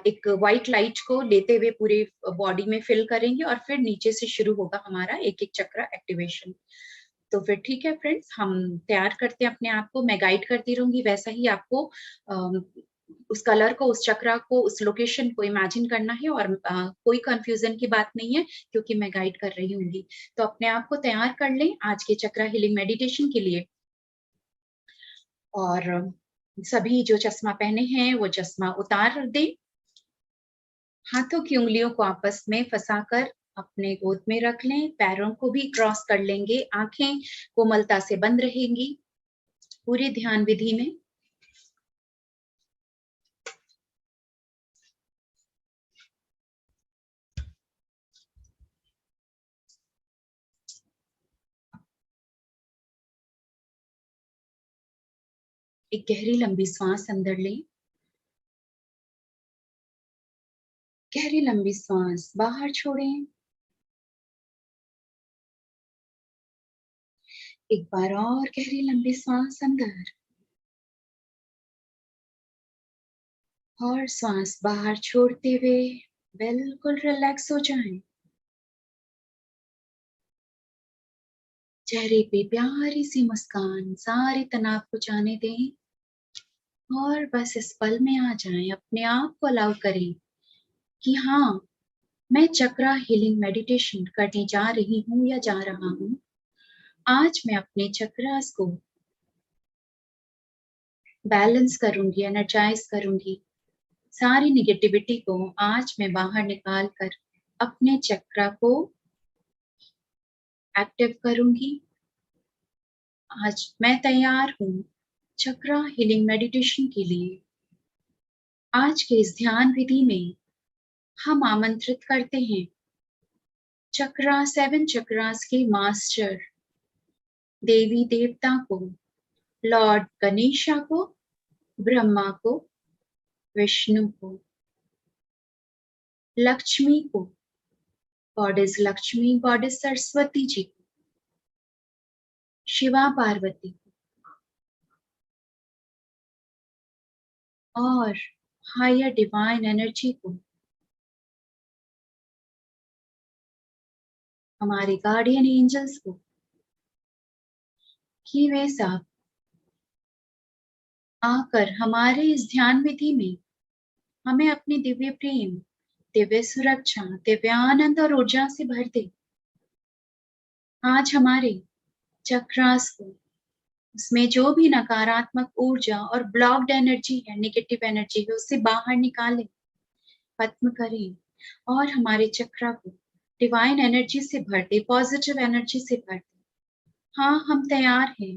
एक व्हाइट लाइट को लेते हुए पूरे बॉडी में फिल करेंगे और फिर नीचे से शुरू होगा हमारा एक एक चक्र एक्टिवेशन। तो फिर ठीक है फ्रेंड्स, हम तैयार करते हैं अपने आप को, मैं गाइड करती रहूंगी, वैसा ही आपको उस कलर को, उस चक्रा को, उस लोकेशन को इमेजिन करना है, और कोई कंफ्यूजन की बात नहीं है क्योंकि मैं गाइड कर रही हूँ। तो अपने आप को तैयार कर लें आज के चक्रा हीलिंग मेडिटेशन के लिए। और सभी जो चश्मा पहने हैं वो चश्मा उतार दें, हाथों की उंगलियों को आपस में फंसाकर अपने गोद में रख लें, पैरों को भी क्रॉस कर लेंगे, आंखें कोमलता से बंद रहेंगी पूरी ध्यान विधि में। एक गहरी लंबी सांस अंदर लें, गहरी लंबी सांस बाहर छोड़ें। एक बार और गहरी लंबी सांस अंदर और सांस बाहर छोड़ते हुए बिल्कुल रिलैक्स हो जाएं। चेहरे पे प्यारी सी मुस्कान सारे तनाव को जाने दें और बस इस पल में आ जाएं, अपने आप को अलाउ करें कि हाँ, मैं चक्रा हीलिंग मेडिटेशन करने जा रही हूँ या जा रहा हूँ। आज मैं अपने चक्रास को बैलेंस करूंगी, एनर्जाइज करूंगी, सारी निगेटिविटी को आज मैं बाहर निकाल कर अपने चक्रा को एक्टिव करूंगी। आज मैं तैयार हूँ चक्रा हीलिंग मेडिटेशन के लिए। आज के इस ध्यान विधि में हम आमंत्रित करते हैं चक्रा 7 चक्रास के मास्टर देवी देवता को, लॉर्ड गणेशा को, ब्रह्मा को, विष्णु को, लक्ष्मी को, गॉडेस लक्ष्मी, गॉडेस सरस्वती जी को, शिवा पार्वती को, और हायर डिवाइन एनर्जी को, हमारे गार्डियन एंजल्स को, कि वे सब आकर हमारे इस ध्यान विधि में हमें अपनी दिव्य प्रेम, दिव्य सुरक्षा, दिव्य आनंद और ऊर्जा से भर दे। आज हमारे चक्रास को, उसमें जो भी नकारात्मक ऊर्जा और ब्लॉक्ड एनर्जी है, नेगेटिव एनर्जी है, उससे बाहर निकालें, खत्म करें और हमारे चक्रा को डिवाइन एनर्जी से भर दे, पॉजिटिव एनर्जी से भर दे। हाँ, हम तैयार हैं,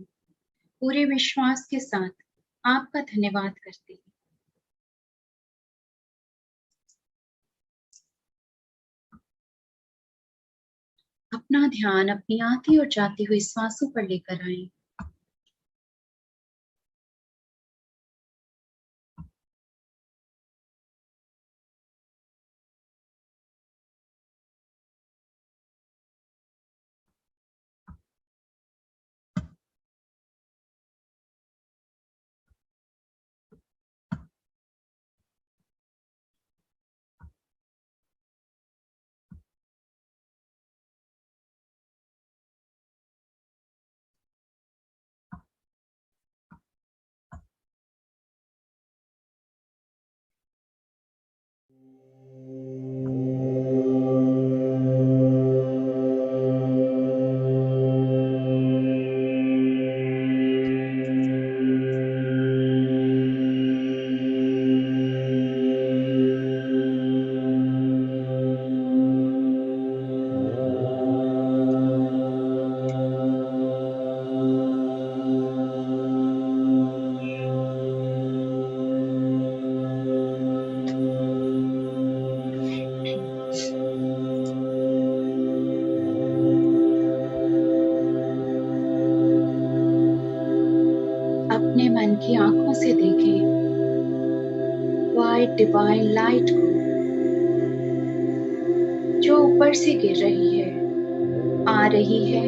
पूरे विश्वास के साथ आपका धन्यवाद करते हैं। अपना ध्यान अपनी आती और जाती हुई सांसों पर लेकर आएं। अपने मन की आंखों से देखें वाइट डिवाइन लाइट को जो ऊपर से गिर रही है, आ रही है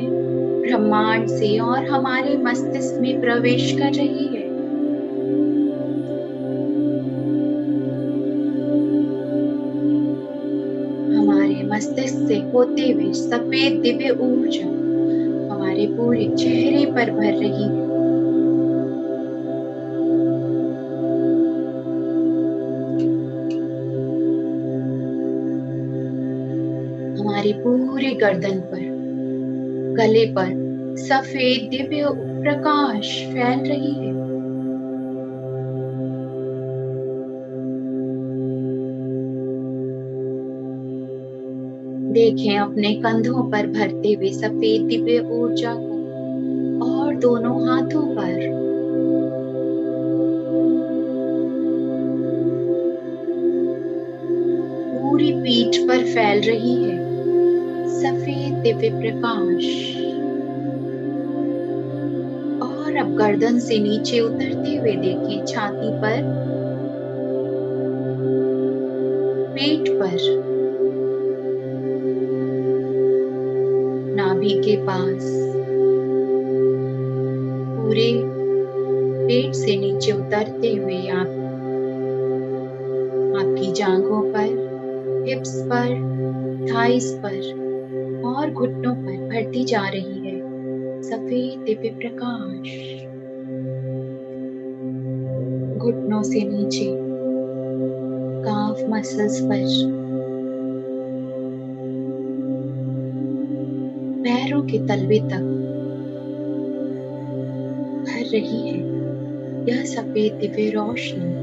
ब्रह्मांड से और हमारे मस्तिष्क में प्रवेश कर रही है। हमारे मस्तिष्क से होते हुए सफेद दिव्य ऊर्जा हमारे पूरे चेहरे पर भर रही है। हमारी पूरी गर्दन पर, गले पर सफेद दिव्य प्रकाश फैल रही है। देखें अपने कंधों पर भरते हुए सफेद दिव्य ऊर्जा को और दोनों हाथों पर। पूरी पीठ पर फैल रही है सफेद दिव्य प्रकाश। और अब गर्दन से नीचे उतरते हुए देखें छाती पर, पेट पर, नाभि के पास, पूरे पेट से नीचे उतरते हुए आपकी जांघों पर, हिप्स पर, थाइस पर और घुटनों पर भरती जा रही है सफेद दिव्य प्रकाश। घुटनों से नीचे काफ मसल्स पर, पैरों के तलवे तक भर रही है यह सफेद दिव्य रोशनी।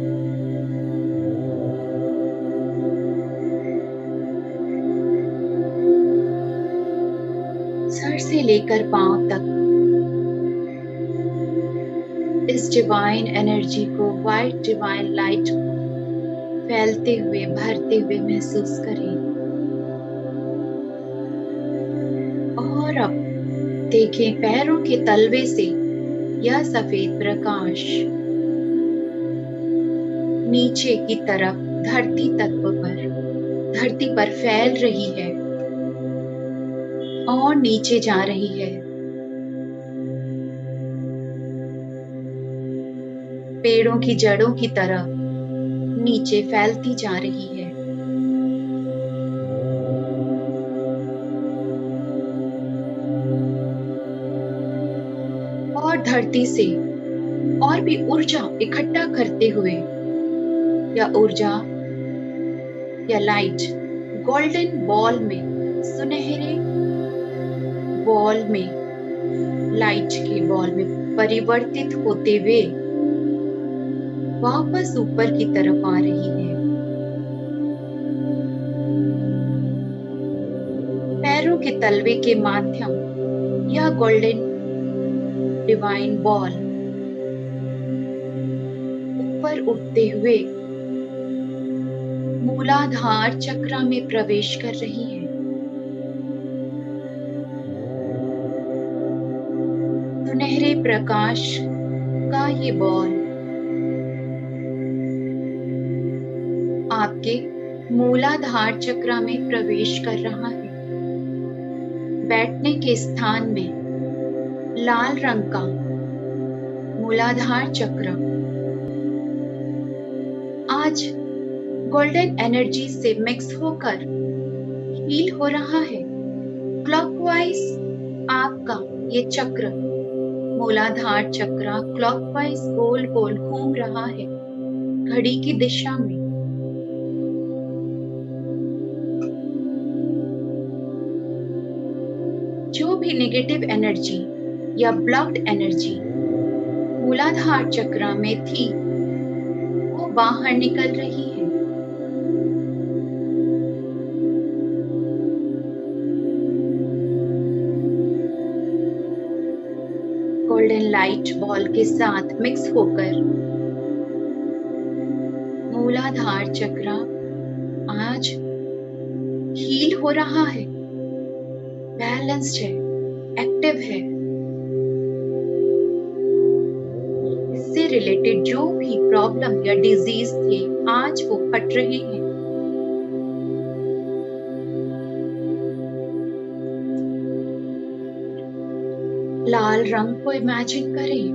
सर से लेकर पांव तक इस डिवाइन एनर्जी को, वाइट डिवाइन लाइट को फैलते हुए, भरते हुए महसूस करें। और अब देखें पैरों के तलवे से यह सफेद प्रकाश नीचे की तरफ धरती पर फैल रही है और नीचे जा रही है। पेड़ों की जड़ों की तरह नीचे फैलती जा रही है। और धरती से और भी ऊर्जा इकट्ठा करते हुए या ऊर्जा या लाइट गोल्डन बॉल में, सुनहरे बॉल में, लाइट के बॉल में परिवर्तित होते हुए वापस ऊपर की तरफ आ रही है। पैरों के तलवे के माध्यम यह गोल्डन डिवाइन बॉल ऊपर उठते हुए मूलाधार चक्र में प्रवेश कर रही है। सुनहरे प्रकाश का ये बॉल आपके मूलाधार चक्र में प्रवेश कर रहा है। बैठने के स्थान में लाल रंग का मूलाधार चक्र आज गोल्डन एनर्जी से मिक्स होकर हील हो रहा है। क्लॉकवाइज आपका ये चक्र, मूलाधार चक्र क्लॉकवाइज गोल गोल घूम रहा है घड़ी की दिशा में। जो भी नेगेटिव एनर्जी या ब्लॉक्ड एनर्जी मूलाधार चक्र में थी वो बाहर निकल रही है। गोल्डन लाइट बॉल के साथ मिक्स होकर मूलाधार चक्र आज हील हो रहा है, बैलेंस्ड है, एक्टिव है। इससे रिलेटेड जो भी प्रॉब्लम या डिजीज थे, आज वो हट रहे हैं। लाल रंग को इमेजिन करें।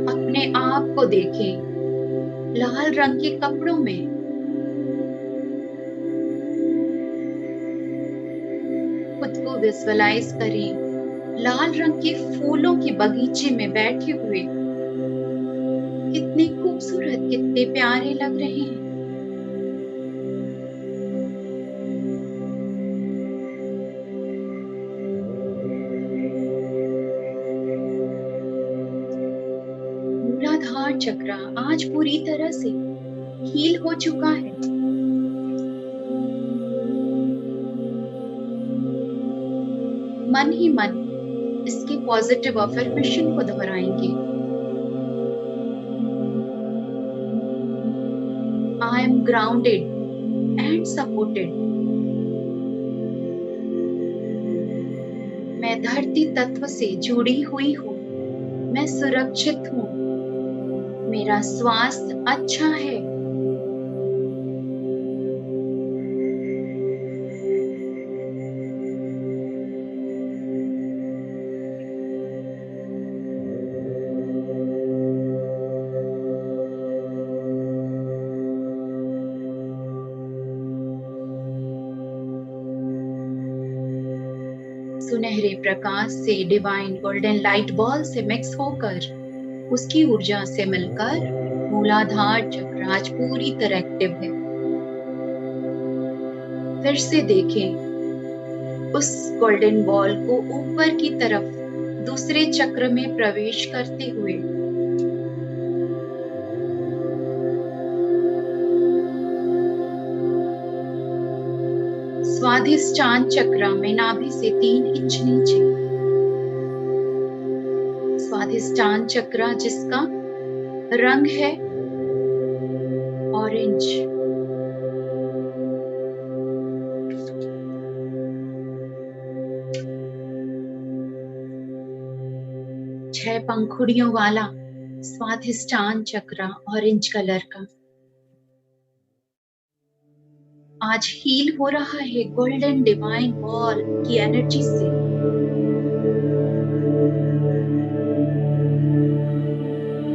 अपने आप को देखें लाल रंग के कपड़ों में। खुद को विजुअलाइज करें लाल रंग के फूलों के बगीचे में बैठे हुए। कितने खूबसूरत, कितने प्यारे लग रहे हैं। मूलाधार चक्र आज पूरी तरह से हील हो चुका है। मन ही मन इसके पॉजिटिव अफर्मेशन को दोहराएंगे। I am grounded and supported. मैं धरती तत्व से जुड़ी हुई हूँ। मैं सुरक्षित हूँ। मेरा स्वास्थ्य अच्छा है। सुनहरे प्रकाश से, डिवाइन गोल्डन लाइट बॉल से मिक्स होकर, उसकी ऊर्जा से मिलकर मूलाधार चक्र आज पूरी तरह एक्टिव है। फिर से देखें उस गोल्डन बॉल को ऊपर की तरफ दूसरे चक्र में प्रवेश करते हुए। स्वाधिष्ठान चक्र में नाभि से 3 इंच नीचे। स्वाधिष्ठान चक्र जिसका रंग है ऑरेंज। छह पंखुड़ियों वाला स्वाधिष्ठान चक्र ऑरेंज कलर का आज हील हो रहा है गोल्डन डिवाइन बॉल की एनर्जी से।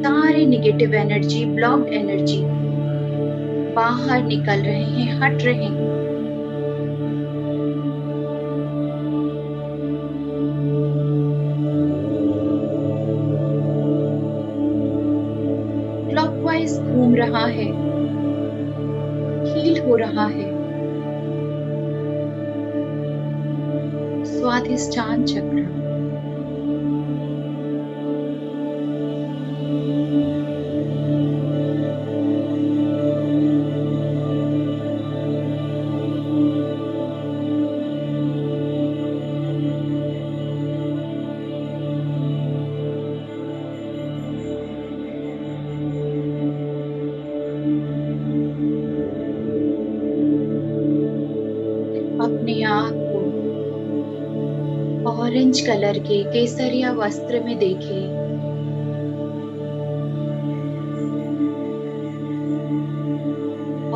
सारे निगेटिव एनर्जी, ब्लॉक्ड एनर्जी बाहर निकल रहे हैं, हट रहे हैं। क्लॉकवाइज घूम रहा है, हील हो रहा है। स्वाधिष्ठान चक्र अपने आप को ऑरेंज कलर के केसरिया वस्त्र में देखें।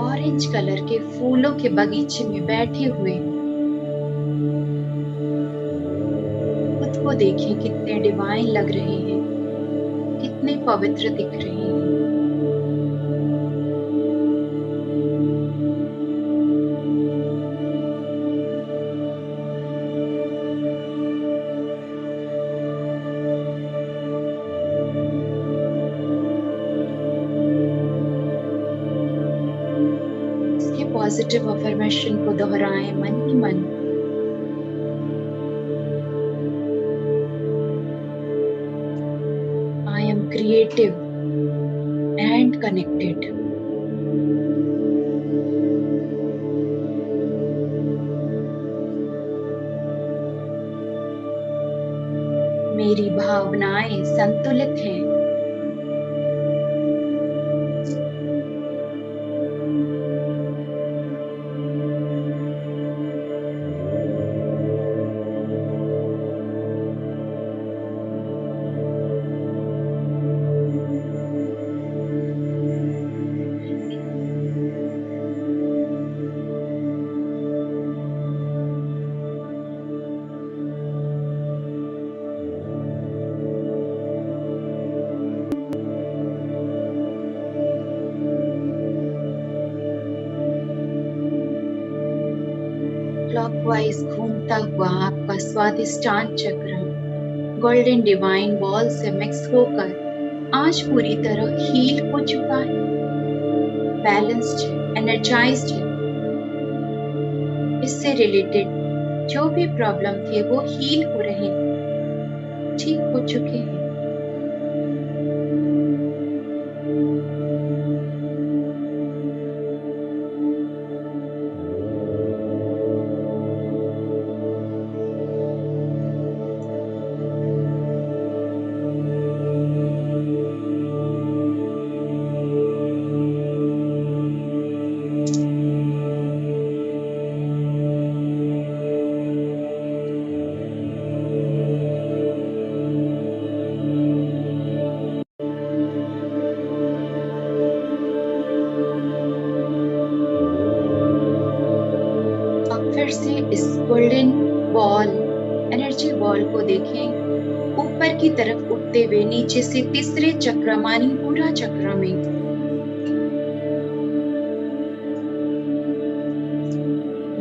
ऑरेंज कलर के फूलों के बगीचे में बैठे हुए खुद को देखें। कितने डिवाइन लग रहे हैं, कितने पवित्र दिख रहे हैं। पॉजिटिव अफर्मेशन को दोहराएं मन ही मन। I am creative and connected. मेरी भावनाएं संतुलित हैं। क्लॉकवाइज घूमता हुआ आपका स्वादिष्टान चक्र गोल्डन डिवाइन बॉल से मिक्स होकर आज पूरी तरह हील हो चुका है, बैलेंस्ड है, एनर्जाइज्ड है। इससे रिलेटेड जो भी प्रॉब्लम थे वो हील हो रहे हैं, ठीक हो चुके हैं। फिर से इस गोल्डन बॉल एनर्जी बॉल को देखें, ऊपर की तरफ उठते हुए नीचे से तीसरे चक्र मणिपुरा चक्र में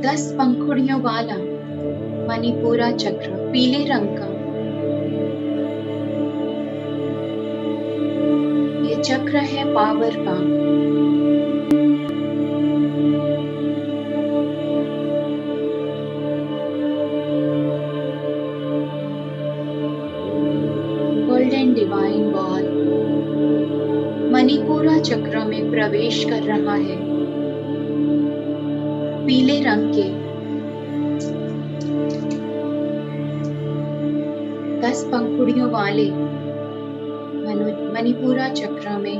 10 पंखुड़ियों वाला मणिपुरा चक्र पीले रंग का। ये चक्र है पावर का। गोल्डन डिवाइन बॉल मणिपुरा चक्र में प्रवेश कर रहा है। पीले रंग के 10 पंखुड़ियों वाले मणिपुरा चक्र में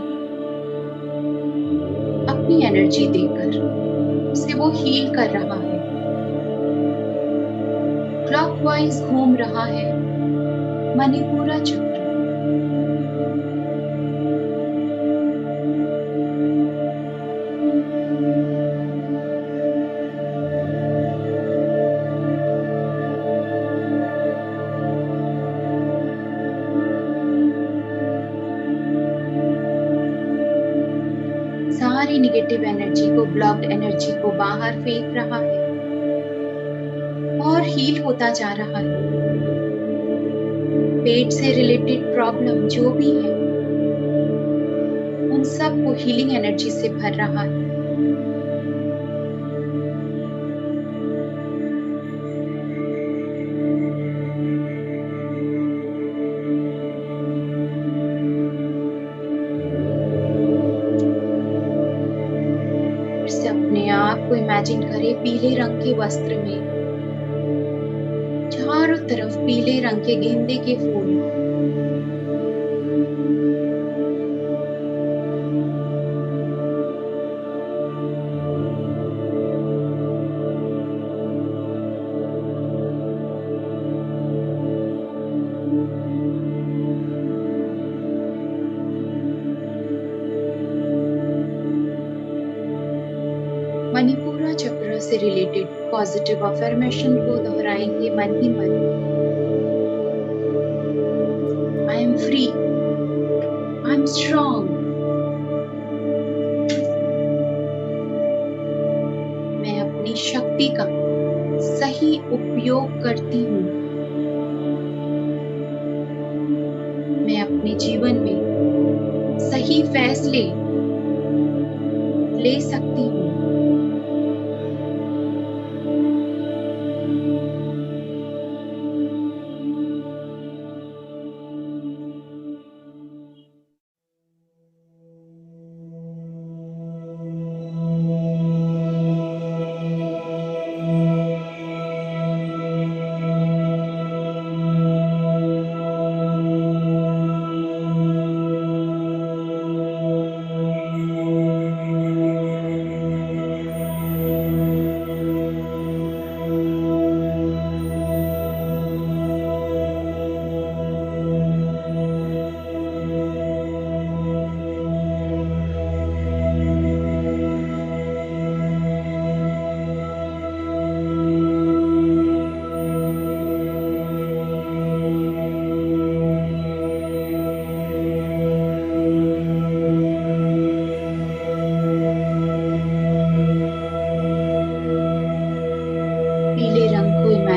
अपनी एनर्जी देकर उसे वो हील कर रहा है। क्लॉकवाइज घूम रहा है मणिपुरा चक्र। सारी निगेटिव एनर्जी को, ब्लॉक्ड एनर्जी को बाहर फेंक रहा है और हील होता जा रहा है। पेट से रिलेटेड प्रॉब्लम जो भी है उन सब को हीलिंग एनर्जी से भर रहा है। अपने आप को इमेजिन करें पीले रंग के वस्त्र में, चारों तरफ पीले रंग के गेंदे के फूल। मणिपुरा चक्र से रिलेटेड पॉजिटिव अफर्मेशन को दोहराएंगे मन ही मन। I am free, I am strong. मैं अपनी शक्ति का सही उपयोग करती हूँ। मैं अपने जीवन में सही फैसले ले सकती हूँ।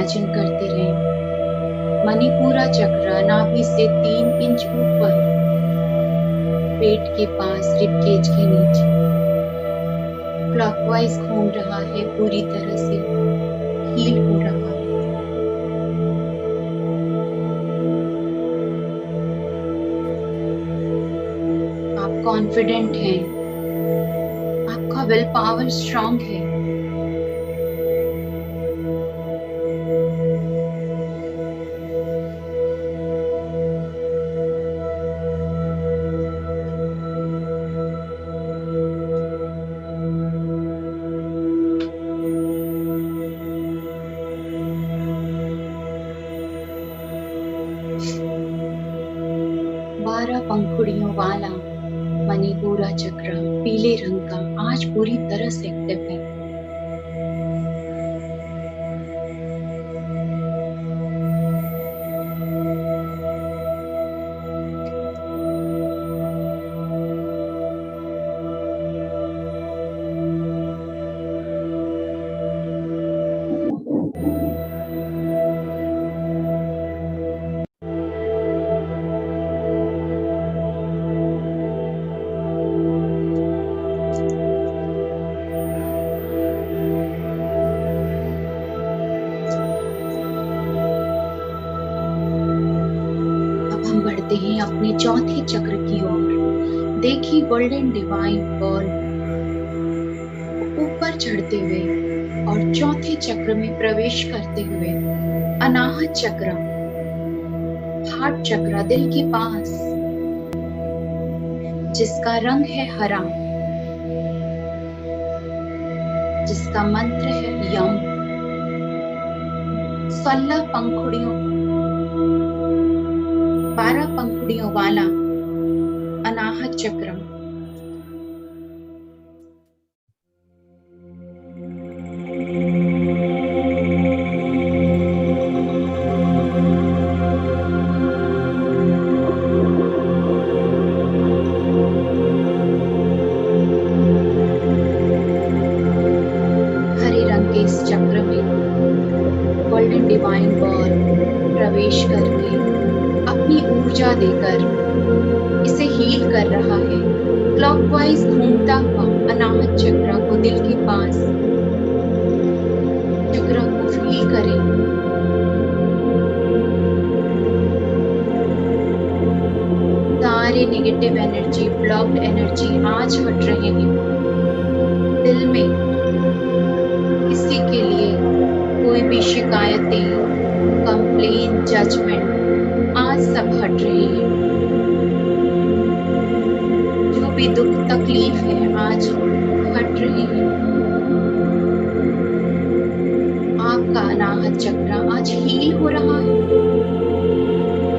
इमेजिन करते रहें। मणिपुरा चक्र नाभि से 3 इंच ऊपर, पेट के पास, रिबकेज के नीचे क्लॉकवाइज घूम रहा है, पूरी तरह से हील हो रहा है। आप कॉन्फिडेंट हैं, आपका विल पावर स्ट्रांग है। बारह पंखुड़ियों वाला मणिपुरा चक्र पीले रंग का आज पूरी तरह से एक्टिव है। बढ़ते हैं अपने चौथे चक्र की ओर। देखिए गोल्डन डिवाइन बॉल ऊपर चढ़ते हुए और चौथे चक्र में प्रवेश करते हुए अनाहत चक्र, हार्ट चक्र, दिल के पास, जिसका रंग है हरा, जिसका मंत्र है यम। 16 पंखुड़ियों, 12 पंखुड़ियों वाला अनाहत चक्र हरे रंग के इस चक्र में गोल्डन डिवाइन बॉल प्रवेश करके अपनी ऊर्जा देकर इसे हील कर रहा है। क्लॉकवाइज घूमता हुआ अनाहत चक्र को दिल के पास, चक्र को फील करें। सारे नेगेटिव एनर्जी, ब्लॉक्ड एनर्जी आज हट रहे हैं। दिल में किसी के लिए कोई भी शिकायतें, कंप्लेन, जजमेंट आज सब हट रहे हैं। जो भी दुख तकलीफ है आज हट रही है। आपका अनाहत चक्र आज हील हो रहा है।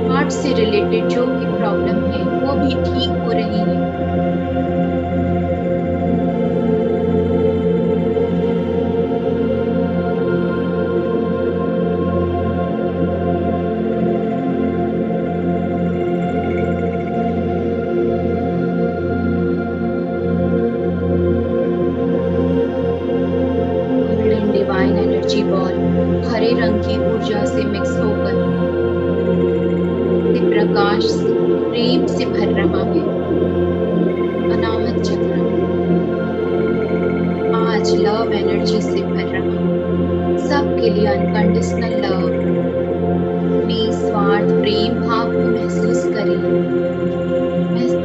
हार्ट से रिलेटेड जो भी प्रॉब्लम है वो भी ठीक हो रही है। एनर्जी बॉल हरे रंग की ऊर्जा से मिक्स होकर प्रकाश से, प्रेम से भर रहा है। अनाहत चक्र आज लव एनर्जी से भर रहा है। सबके लिए अनकंडीशनल लव, निस्वार्थ प्रेम भाव को महसूस करें।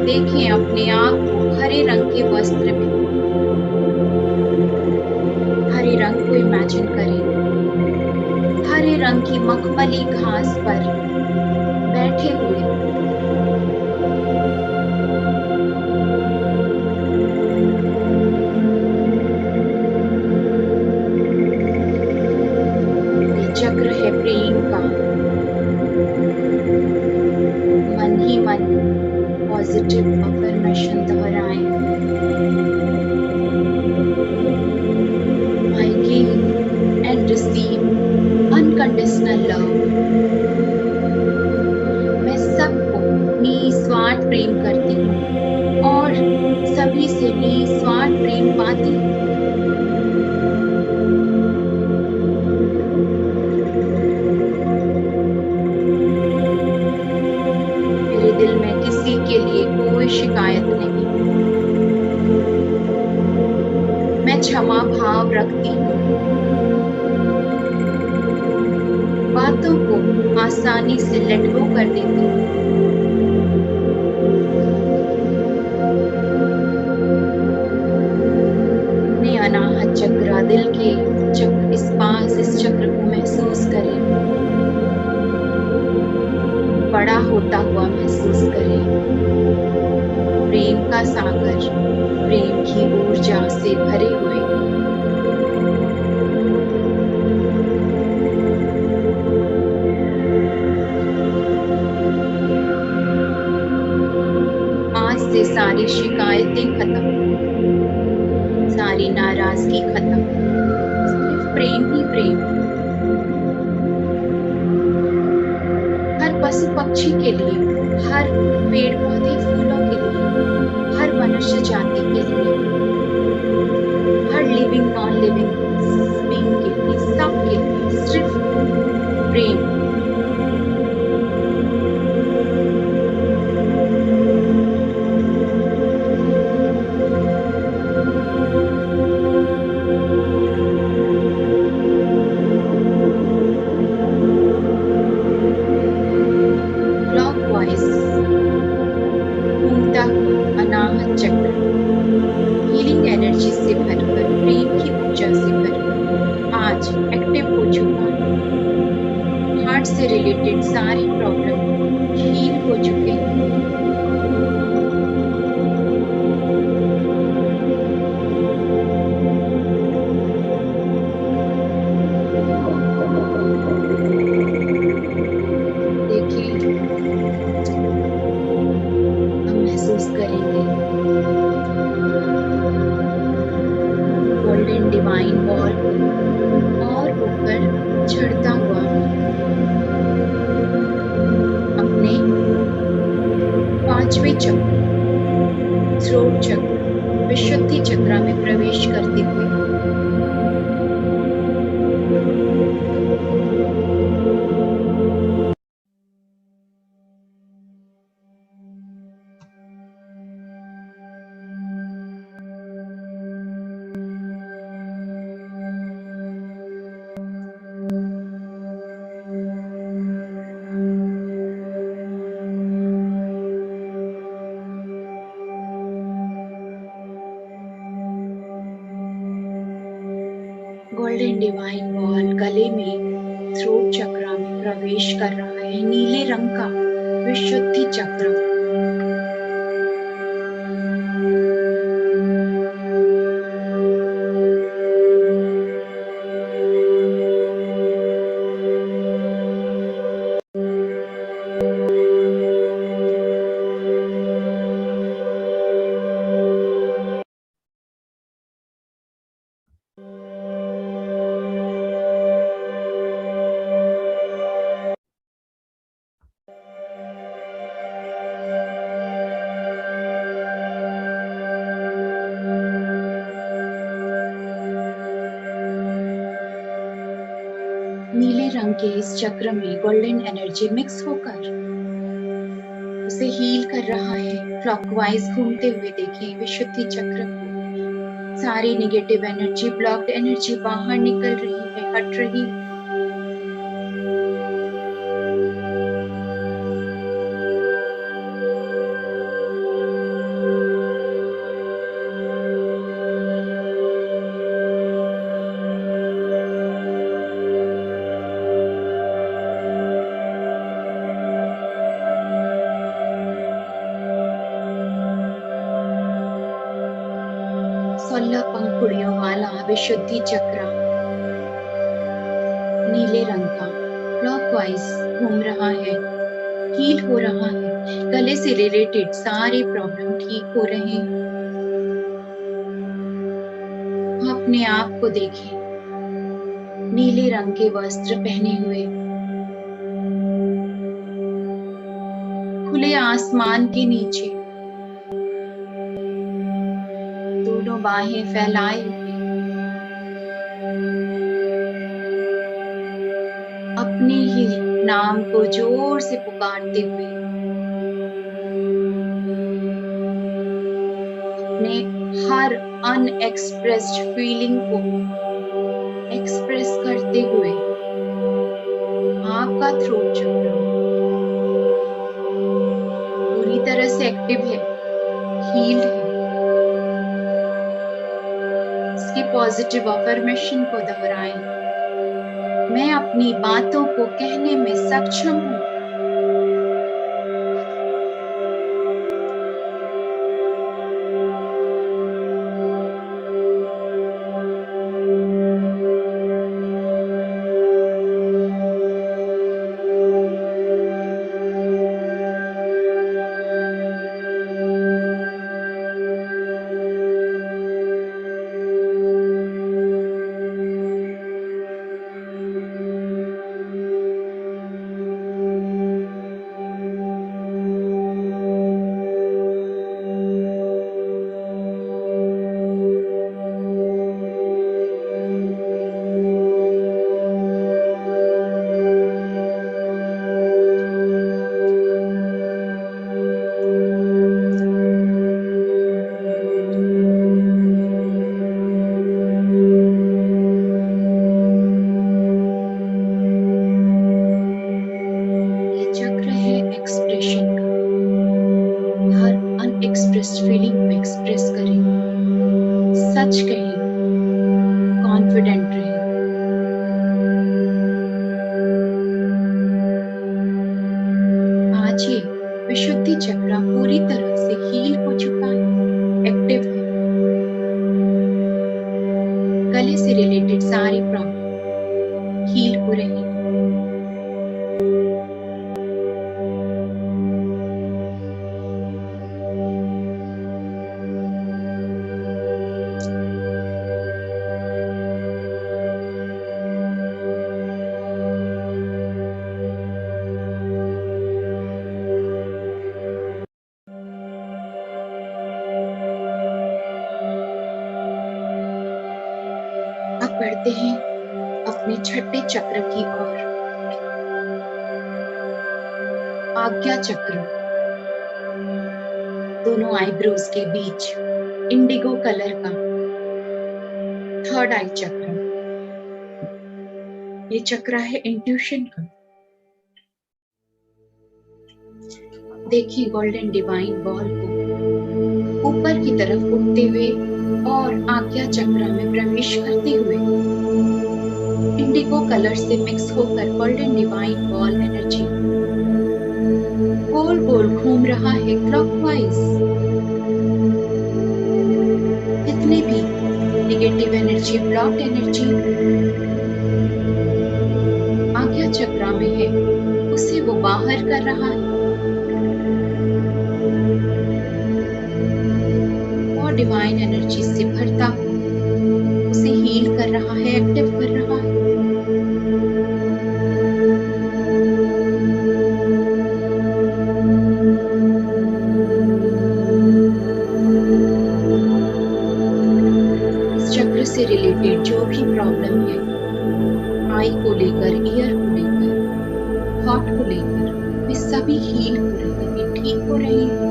देखें अपने आप को हरे रंग के वस्त्र में, हरे रंग को इमेजिन करें। हरे रंग की मखमली घास पर बैठे हुए ये चक्र है प्रेम का। मन ही मन पॉजिटिव अफर्मेशन दोहराएं। I give and receive unconditional love. मैं सबको निस्वार्थ प्रेम करती हूँ और सभी से निस्वार्थ प्रेम पाती हूँ। आसानी से लेट गो कर देते हैं। अपने अनाहत चक्र, दिल के चक्र, इस चक्र को महसूस करें, बड़ा होता हुआ महसूस करें। प्रेम का सागर, प्रेम की ऊर्जा से भरे हुए। आज से सारी शिकायतें खत्म, सारी नाराजगी खत्म, सिर्फ प्रेम ही प्रेम। हर पशु पक्षी के लिए, हर पेड़ पौधे फूलों के लिए, हर मनुष्य जाति के लिए, हर लिविंग नॉन लिविंग बीइंग के लिए, सबके लिए सिर्फ प्रेम। क्लॉकवाइज घूमता हुआ अनाहत चक्र हीलिंग एनर्जी से भरकर, प्रेम की ऊर्जा से भरकर आज एक्टिव हो चुका है। हार्ट से रिलेटेड सारी प्रॉब्लम हील हो चुके हैं। देखिए, हम महसूस करेंगे गोल्डन डिवाइन बॉल और ऊपर चढ़ता हुआ अपने पांचवें चक्र, थ्रोट चक्र, विशुद्धि चक्र में प्रवेश करते हुए गोल्डन डिवाइन बॉल गले में, थ्रोट चक्र में प्रवेश कर रहा है। नीले रंग का विशुद्धि चक्र नीले रंग के इस चक्र में गोल्डन एनर्जी मिक्स होकर उसे हील कर रहा है। क्लॉकवाइज घूमते हुए देखिए विशुद्धि चक्र को, सारी नेगेटिव एनर्जी, ब्लॉक्ड एनर्जी बाहर निकल रही है, हट रही है। पंखुड़ियों वाला विशुद्धि चक्र नीले रंग का क्लॉकवाइज घूम रहा है, हील हो रहा है। गले से रिलेटेड सारे प्रॉब्लम ठीक हो रहे हैं। अपने आप को देखें नीले रंग के वस्त्र पहने हुए, खुले आसमान के नीचे दोनों बाहें फैलाए हुए, अपने ही नाम को जोर से पुकारते हुए, अपने हर अनएक्सप्रेस्ड फीलिंग को एक्सप्रेस करते हुए आपका थ्रोट चक्र पूरी तरह से एक्टिव है, हील्ड है। इसकी पॉजिटिव अफर्मेशन को दोहराएं। मैं अपनी बातों को कहने में सक्षम हूँ। फीलिंग को एक्सप्रेस करें, सच कहें, कॉन्फिडेंट रहें। आज ये विशुद्धि चक्र पूरी तरह से हील हो चुका है, एक्टिव है। गले से रिलेटेड सारी प्रॉब्लम हील हो रही है। अब बढ़ते हैं अपने छठे चक्र की ओर, आज्ञा चक्र। दोनों आईब्रोज के बीच इंडिगो कलर का थर्ड आई चक्र। ये चक्र है इंट्यूशन का। देखिए गोल्डन डिवाइन बॉल को ऊपर की तरफ उठते हुए और आज्ञा चक्र में प्रवेश करते हुए इंडिगो कलर से मिक्स होकर गोल्डन डिवाइन बॉल एनर्जी गोल गोल घूम रहा है क्लॉकवाइज। जितने भी नेगेटिव एनर्जी, ब्लॉक एनर्जी आज्ञा चक्र में है, उसे वो बाहर कर रहा है और डिवाइन एनर्जी से भरता उसे हील कर रहा है, एक्टिव कर रहा है। इस चक्र से रिलेटेड जो भी प्रॉब्लम है, आई को लेकर, ईयर को लेकर, हार्ट को लेकर, वे सभी हील हो रहे हैं, ठीक हो रहे हैं।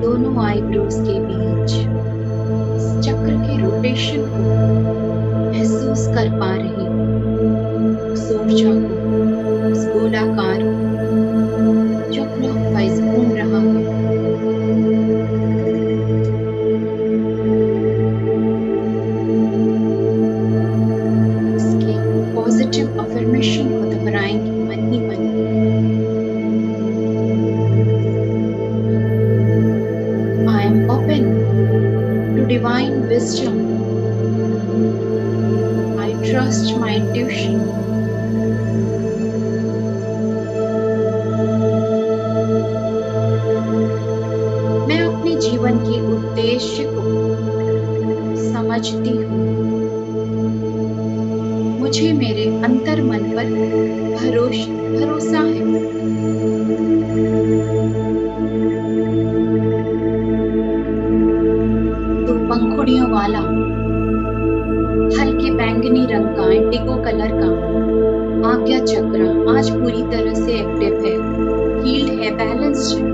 दोनों आईब्रोज के बीच इस चक्र के रोटेशन को महसूस कर पा रही हूँ, उस ऊर्जा को, उस गोलाकार जो क्लॉकवाइज घूम रहा है। इसके पॉजिटिव अफर्मेशन को दोहराएंगे मन ही मन। I am open to divine wisdom. I trust my intuition. मैं अपने जीवन के उद्देश्य को समझती हूँ। मुझे मेरे अंतर मन पर भरोसा है। तो पंखुड़ियों वाला हल्के बैंगनी रंग का इंडिगो कलर का आज्ञा चक्र आज पूरी तरह से एक्टिव है, हील्ड है, बैलेंस्ड है।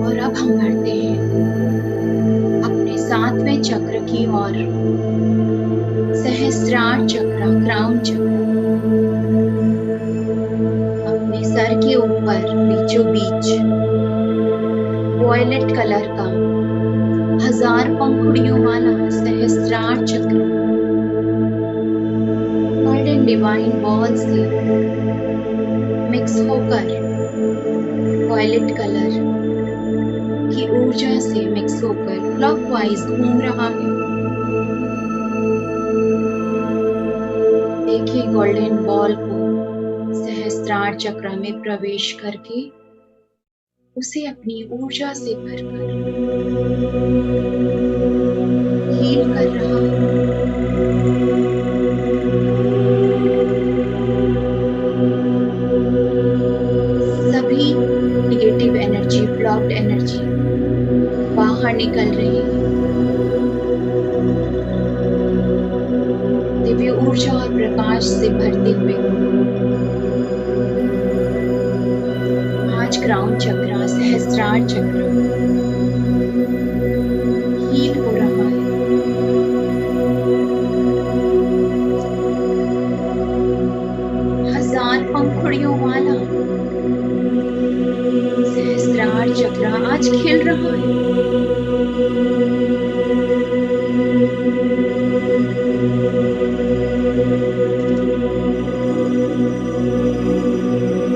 और अब हम बढ़ते हैं अपने 7वें चक्र की ओर, सहस्त्रार चक्र, क्राउन चक्र। अपने सर के ऊपर बीचों बीच वॉयलेट कलर का 1000 पंखुड़ियों वाला सहस्त्रार चक्र गोल्डन डिवाइन बॉल से मिक्स होकर वॉयलेट कलर की ऊर्जा से मिक्स होकर क्लॉकवाइज घूम रहा है। देखिए गोल्डन बॉल को सहस्त्रार चक्र में प्रवेश करके उसे अपनी ऊर्जा से भरकर हील कर रहा है। सभी नेगेटिव एनर्जी, ब्लॉक्ड एनर्जी बाहर निकल रही है। दिव्य ऊर्जा और प्रकाश से भरते हुए आज क्राउन चक्र, सहस्त्रार चक्र हील हो रहा है। हजार पंखुड़ियों वाला सहस्त्रार चक्र आज खिल रहा है।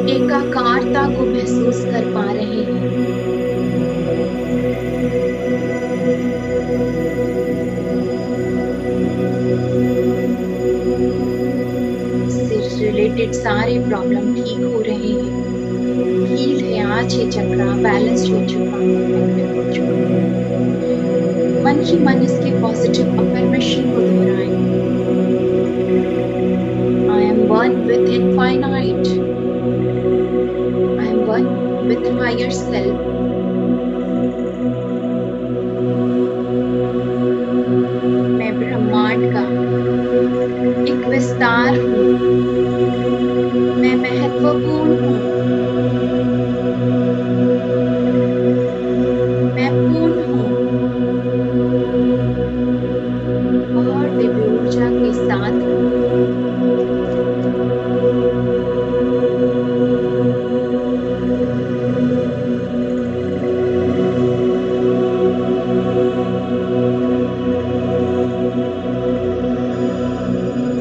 एकाकारता को महसूस कर पा रहे हैं। इससे रिलेटेड सारे प्रॉब्लम ठीक हो रहे हैं। हील है आज ये चक्र, बैलेंस हो चुका है, एक्टिव हो चुका है। मन ही मन इसके पॉजिटिव अफर्मेशन को दोहराएं। I am one with infinite. I am one with higher self. मैं ब्रह्मांड का एक विस्तार हूँ। मैं महत्वपूर्ण हूँ। मैं पूर्ण हूँ। और दिव्य ऊर्जा के साथ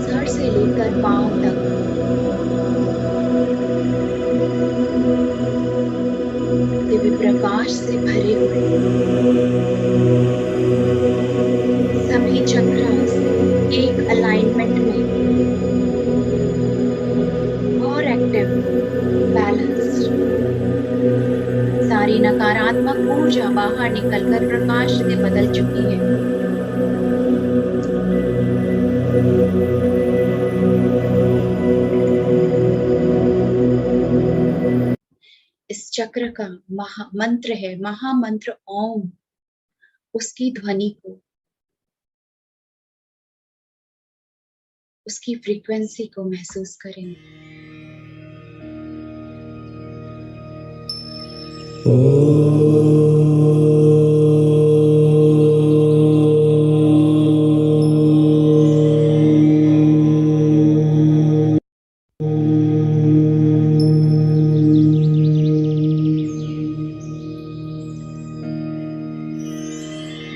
सर से लेकर पांव तक दिव्य प्रकाश से भरे हुए सभी चक्रास एक अलाइनमेंट में और एक्टिव, बैलेंस्ड। सारी नकारात्मक ऊर्जा बाहर निकलकर प्रकाश से बदल चुकी है। इस चक्र का मंत्र है महामंत्र ओम। उसकी ध्वनि को, उसकी फ्रीक्वेंसी को महसूस करेंगे।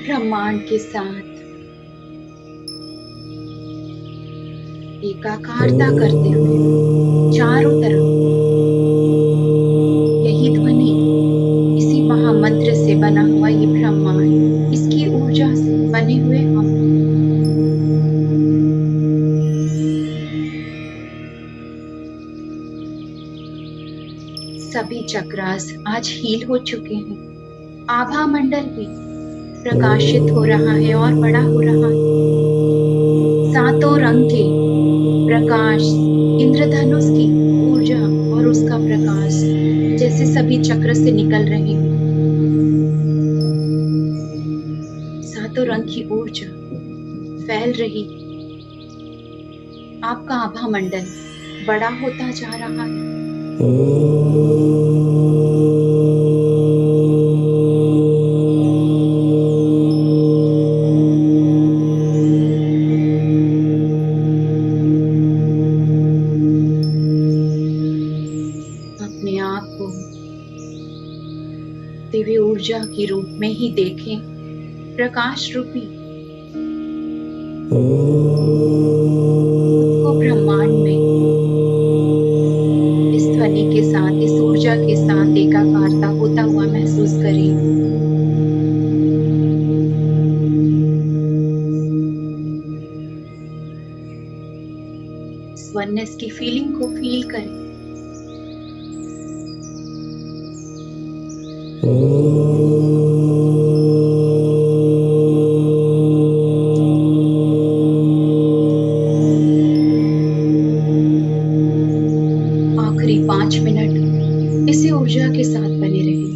ब्रह्मांड के साथ एकाकारता करते हुए चारों तरफ यही ध्वनि, इसी महामंत्र से बना हुआ ये ब्रह्मांड, इसकी ऊर्जा से बने हुए हम सभी चक्रास आज हील हो चुके हैं। आभा मंडल भी प्रकाशित हो रहा है और बड़ा हो रहा है। सातों रंग के प्रकाश, इंद्रधनुष की ऊर्जा और उसका प्रकाश जैसे सभी चक्र से निकल रहे हैं। सातों रंग की ऊर्जा फैल रही है। आपका आभा मंडल बड़ा होता जा रहा है। अपने आप को दिव्य ऊर्जा के रूप में ही देखें, प्रकाश रूपी को ब्रह्मांड में इस ध्वनि के साथ, इस ऊर्जा के साथ एकाकारता होता हुआ महसूस करें। वननेस की फीलिंग को फील करें। आखिरी 5 मिनट इसी ऊर्जा के साथ बने रहें।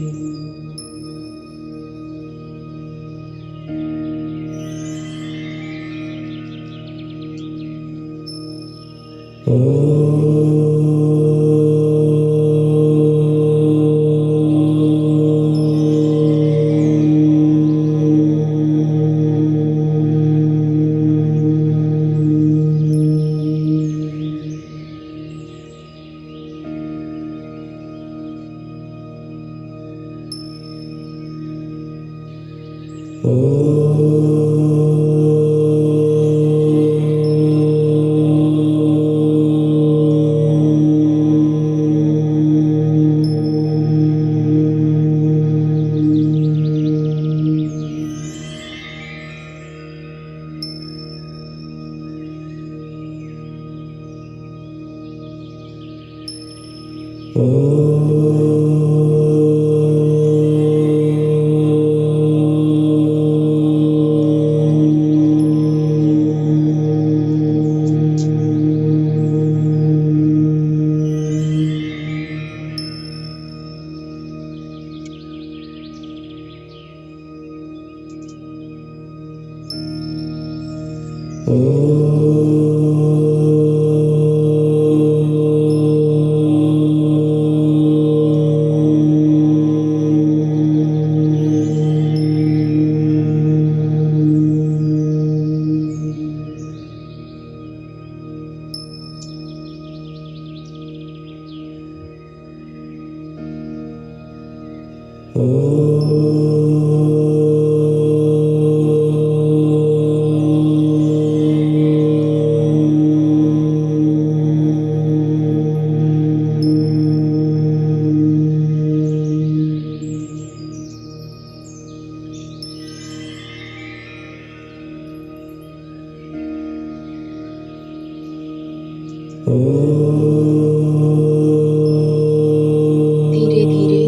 धीरे धीरे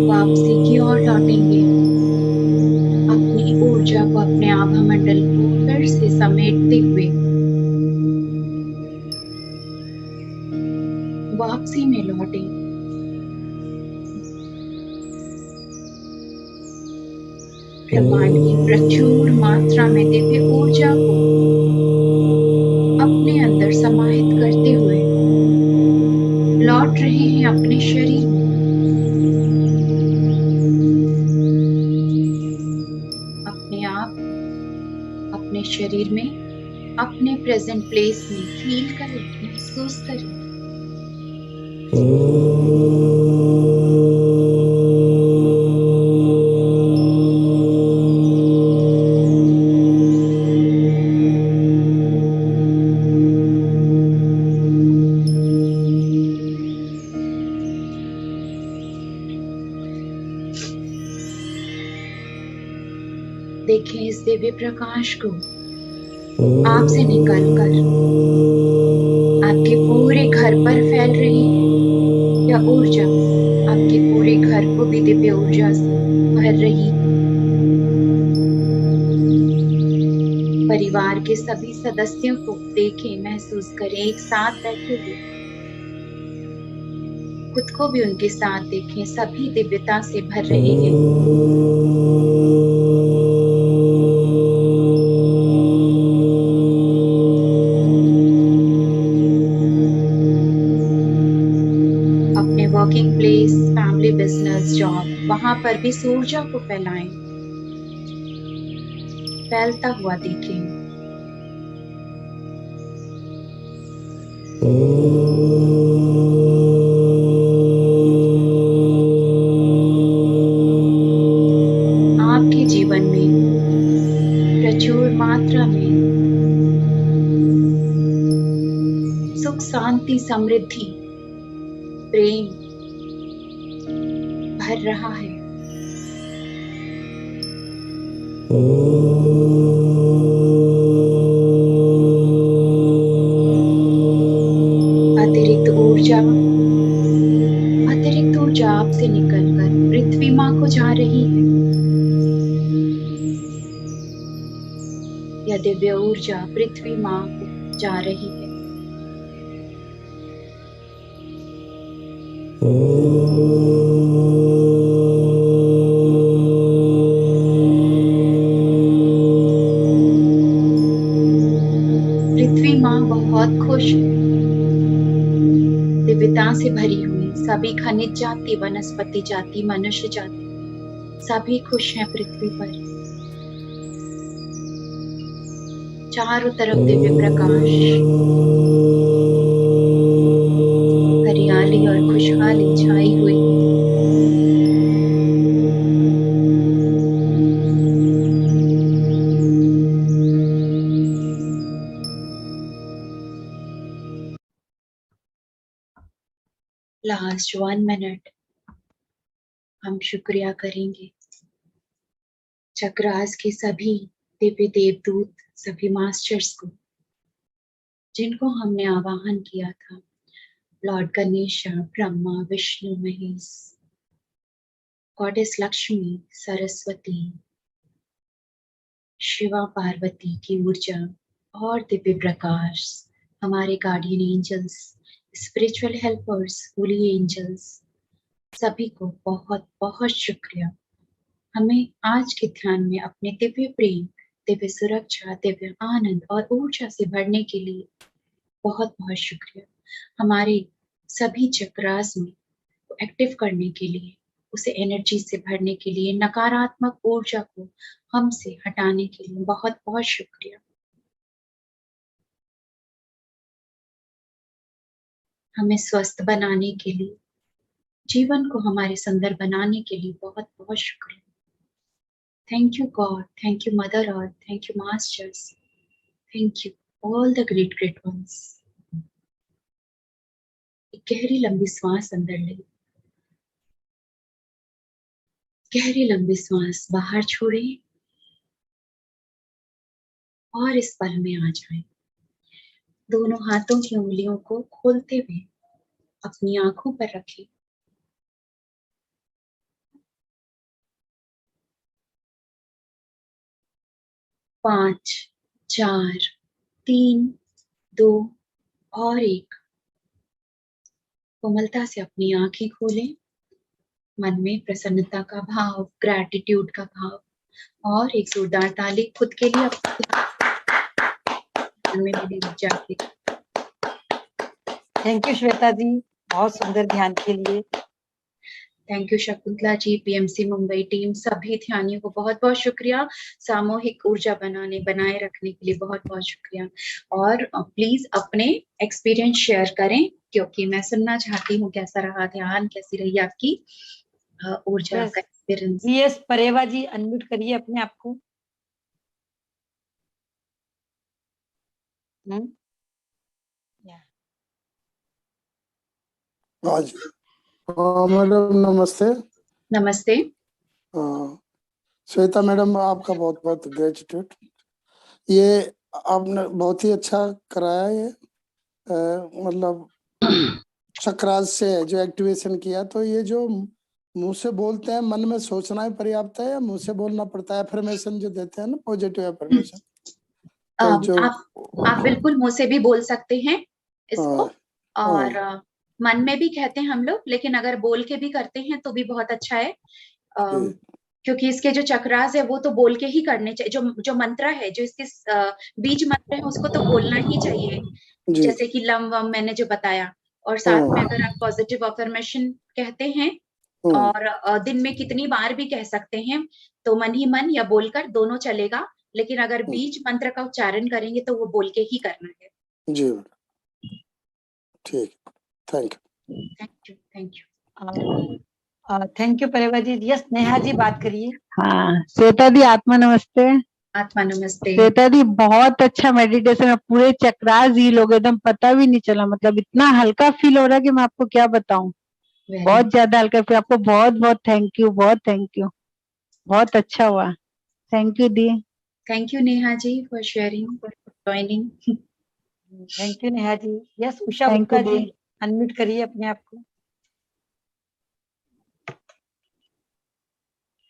वापसी की ओर लौटेंगे। अपनी ऊर्जा को, अपने आभा मंडल को फिर से समेटते हुए वापसी में लौटे। ब्रह्मांड की प्रचुर मात्रा में दिव्य ऊर्जा को अपने अंदर समाहित करते हुए लौट रहे हैं अपने शरीर में। अपने आप, अपने शरीर में, अपने प्रेजेंट प्लेस में फील करें, महसूस करें। देखें इस दिव्य प्रकाश को आपसे निकलकर आपके पूरे घर पर फैल रही है, या ऊर्जा आपके पूरे घर को भी दिव्य ऊर्जा से भर रही है। परिवार के सभी सदस्यों को देखें, महसूस करें, एक साथ बैठे हुए। खुद को भी उनके साथ देखें, सभी दिव्यता से भर रहे हैं। अपने working place, family, business, job, वहां पर भी इस ऊर्जा को फैलाएं, फैलता हुआ देखें। आपके जीवन में प्रचुर मात्रा में सुख, शांति, समृद्धि, प्रेम भर रहा है। अतिरिक्त ऊर्जा आपसे निकलकर पृथ्वी माँ को जा रही है। यह दिव्य ऊर्जा पृथ्वी माँ को जा रही है। पृथ्वी माँ बहुत खुश है, दिव्यता से भरी हुई। सभी खनिज जाति, वनस्पति जाति, मनुष्य जाति सभी खुश हैं पृथ्वी पर। चारों तरफ दिव्य प्रकाश, हरियाली और खुशहाली छाई हुई। लास्ट 1 मिनट हम शुक्रिया करेंगे चक्रास के सभी दिव्य देवदूत, सभी मास्टर्स को, जिनको हमने आवाहन किया था। लॉर्ड गणेशा, ब्रह्मा, विष्णु, महेश, गॉडेस लक्ष्मी, सरस्वती, शिवा, पार्वती की ऊर्जा और दिव्य प्रकाश, हमारे guardian angels, spiritual helpers, holy angels, सभी को बहुत बहुत शुक्रिया। हमें आज के ध्यान में अपने दिव्य प्रेम, दिव्य सुरक्षा, दिव्य आनंद और ऊर्जा से भरने के लिए बहुत बहुत शुक्रिया। हमारे सभी चक्रास में एक्टिव करने के लिए, उसे एनर्जी से भरने के लिए, नकारात्मक ऊर्जा को हमसे हटाने के लिए बहुत बहुत शुक्रिया। हमें स्वस्थ बनाने के लिए, जीवन को हमारे सुंदर बनाने के लिए बहुत बहुत शुक्रिया। Thank you God, thank you mother earth, thank you masters, thank you all the great great once. एक गहरी लंबी श्वास अंदर ले, गहरी लंबी श्वास बाहर छोड़े और इस पल में आ जाए। दोनों हाथों की उंगलियों को खोलते हुए अपनी आंखों पर रखें। पांच, 4, 3, 2 और 1। कोमलता से अपनी आंखें खोलें। मन में प्रसन्नता का भाव, ग्रैटिट्यूड का भाव और एक जोरदार ताली खुद के लिए में मिली ऊर्जा के। थैंक यू श्वेता जी, बहुत सुंदर ध्यान के लिए। Thank you Shakuntala ji, PMC Mumbai team, सभी ध्यानियों को बहुत बहुत शुक्रिया। सामूहिक ऊर्जा बनाए रखने के लिए बहुत बहुत शुक्रिया। और प्लीज अपने एक्सपीरियंस शेयर करें, क्योंकि मैं सुनना चाहती हूँ कैसा रहा ध्यान, कैसी रही आपकी ऊर्जा, आपका एक्सपीरियंस। बीएस परेवा जी, अनम्यूट करिए अपने आप को। आज मैडम नमस्ते। नमस्ते। श्वेता मैडम, आपका बहुत बहुत ग्रेटिट्यूड। ये आपने बहुत ही अच्छा कराया है। मतलब चक्रास से जो एक्टिवेशन किया, तो ये जो मुंह से बोलते हैं, मन में सोचना ही पर्याप्त है या मुंह से बोलना पड़ता है? एफर्मेशन जो देते हैं ना, पॉजिटिव एफर्मेशन, तो जो आप बिल्कुल मुंह से भी बोल सकते हैं इसको, और मन में भी कहते हैं हम लोग, लेकिन अगर बोल के भी करते हैं तो भी बहुत अच्छा है। क्योंकि इसके जो चक्रास है वो तो बोल के ही करने चाहिए। जो मंत्र है, जो इसके बीज मंत्र है, उसको तो बोलना ही चाहिए, जी। जैसे कि लम वम मैंने जो बताया। और साथ में अगर आप पॉजिटिव अफर्मेशन कहते हैं और दिन में कितनी बार भी कह सकते हैं, तो मन ही मन या बोलकर दोनों चलेगा। लेकिन अगर बीज मंत्र का उच्चारण करेंगे तो वो बोल के ही करना है। जी, ठीक, thank you. Thank you. Thank you परेवा जी। यस, नेहा जी बात करिए। हाँ, श्वेता दी आत्मा नमस्ते। आत्मा नमस्ते। श्वेता दी बहुत अच्छा मेडिटेशन है, पूरे चक्रास ही लोग एकदम पता भी नहीं चला, मतलब इतना हल्का फील हो रहा है कि मैं आपको क्या बताऊं, बहुत ज्यादा हल्का फील। आपको बहुत बहुत थैंक यू, बहुत थैंक यू, बहुत अच्छा हुआ। थैंक यू दी। Thank you Neha ji for sharing, for joining. Thank you Neha ji. Yes, Usha Thank Gupta you, ji दी। अनम्यूट करिए अपने आप को,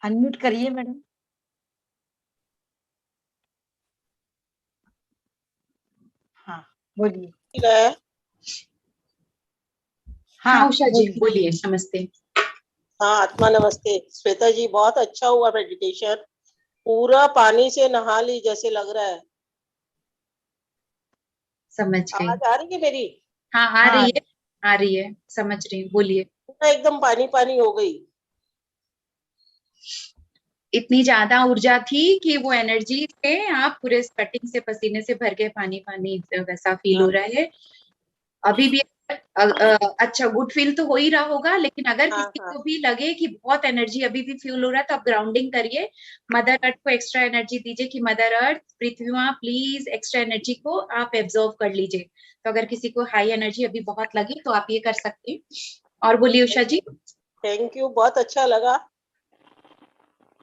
अनम्यूट करिए मैडम। हाँ बोलिए। हाँ उषा जी बोलिए। नमस्ते। हाँ आत्मा नमस्ते। श्वेता जी बहुत अच्छा हुआ मेडिटेशन, पूरा पानी से नहा ली जैसे लग रहा है। समझ गई। आवाज आ रही है मेरी? हाँ आ रही है, आ रही है, समझ रही हूँ, बोलिए। पूरा एकदम पानी पानी हो गई। इतनी ज्यादा ऊर्जा थी कि वो एनर्जी से आप पूरे स्वेटिंग से, पसीने से भर के पानी पानी वैसा फील हो रहा है अभी भी। अच्छा, गुड फील तो हो ही रहा होगा, लेकिन अगर किसी को भी लगे कि बहुत एनर्जी अभी भी फील हो रहा है तो आप ग्राउंडिंग करिए, मदर अर्थ को एक्स्ट्रा एनर्जी दीजिए कि मदर अर्थ, पृथ्वी माँ प्लीज एक्स्ट्रा एनर्जी को आप एब्जॉर्व कर लीजिए। तो अगर किसी को हाई एनर्जी अभी बहुत लगी तो आप ये कर सकते हैं। और बोलिए उषा जी। थैंक यू, बहुत अच्छा लगा।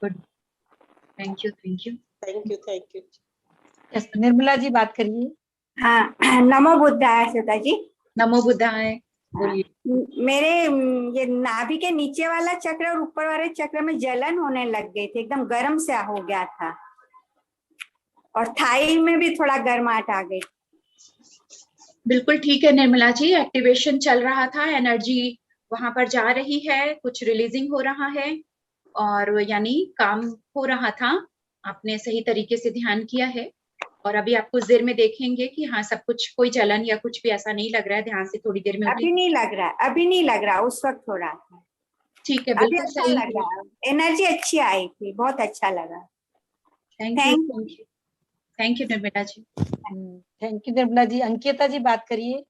Good, thank you thank you thank you thank you. Yes, Nirmala ji बात करिए। हाँ, नमो बुद्धाय श्वेता जी। नमो बुद्धाय, बोलिए। मेरे ये नाभि के नीचे वाला चक्र और ऊपर वाले चक्र में जलन होने लग गई थी, एकदम गर्म से हो गया था, और थाई में भी थोड़ा गर्माहट आ गई। बिल्कुल ठीक है निर्मला जी, एक्टिवेशन चल रहा था, एनर्जी वहां पर जा रही है, कुछ रिलीजिंग हो रहा है, और यानी काम हो रहा था। आपने सही तरीके से ध्यान किया है, और अभी आप कुछ देर में देखेंगे कि हाँ सब कुछ, कोई जलन या कुछ भी ऐसा नहीं लग रहा है। ध्यान से थोड़ी देर में अभी नहीं लग रहा, अभी नहीं लग रहा, उस वक्त हो रहा था। ठीक है, अभी बिल्कुल अच्छा सही लग रहा, एनर्जी अच्छी आई थी, बहुत अच्छा लगा। Thank you thank you thank you Nirmala ji. Thank you Nirmala ji. Ankita ji बात करिए।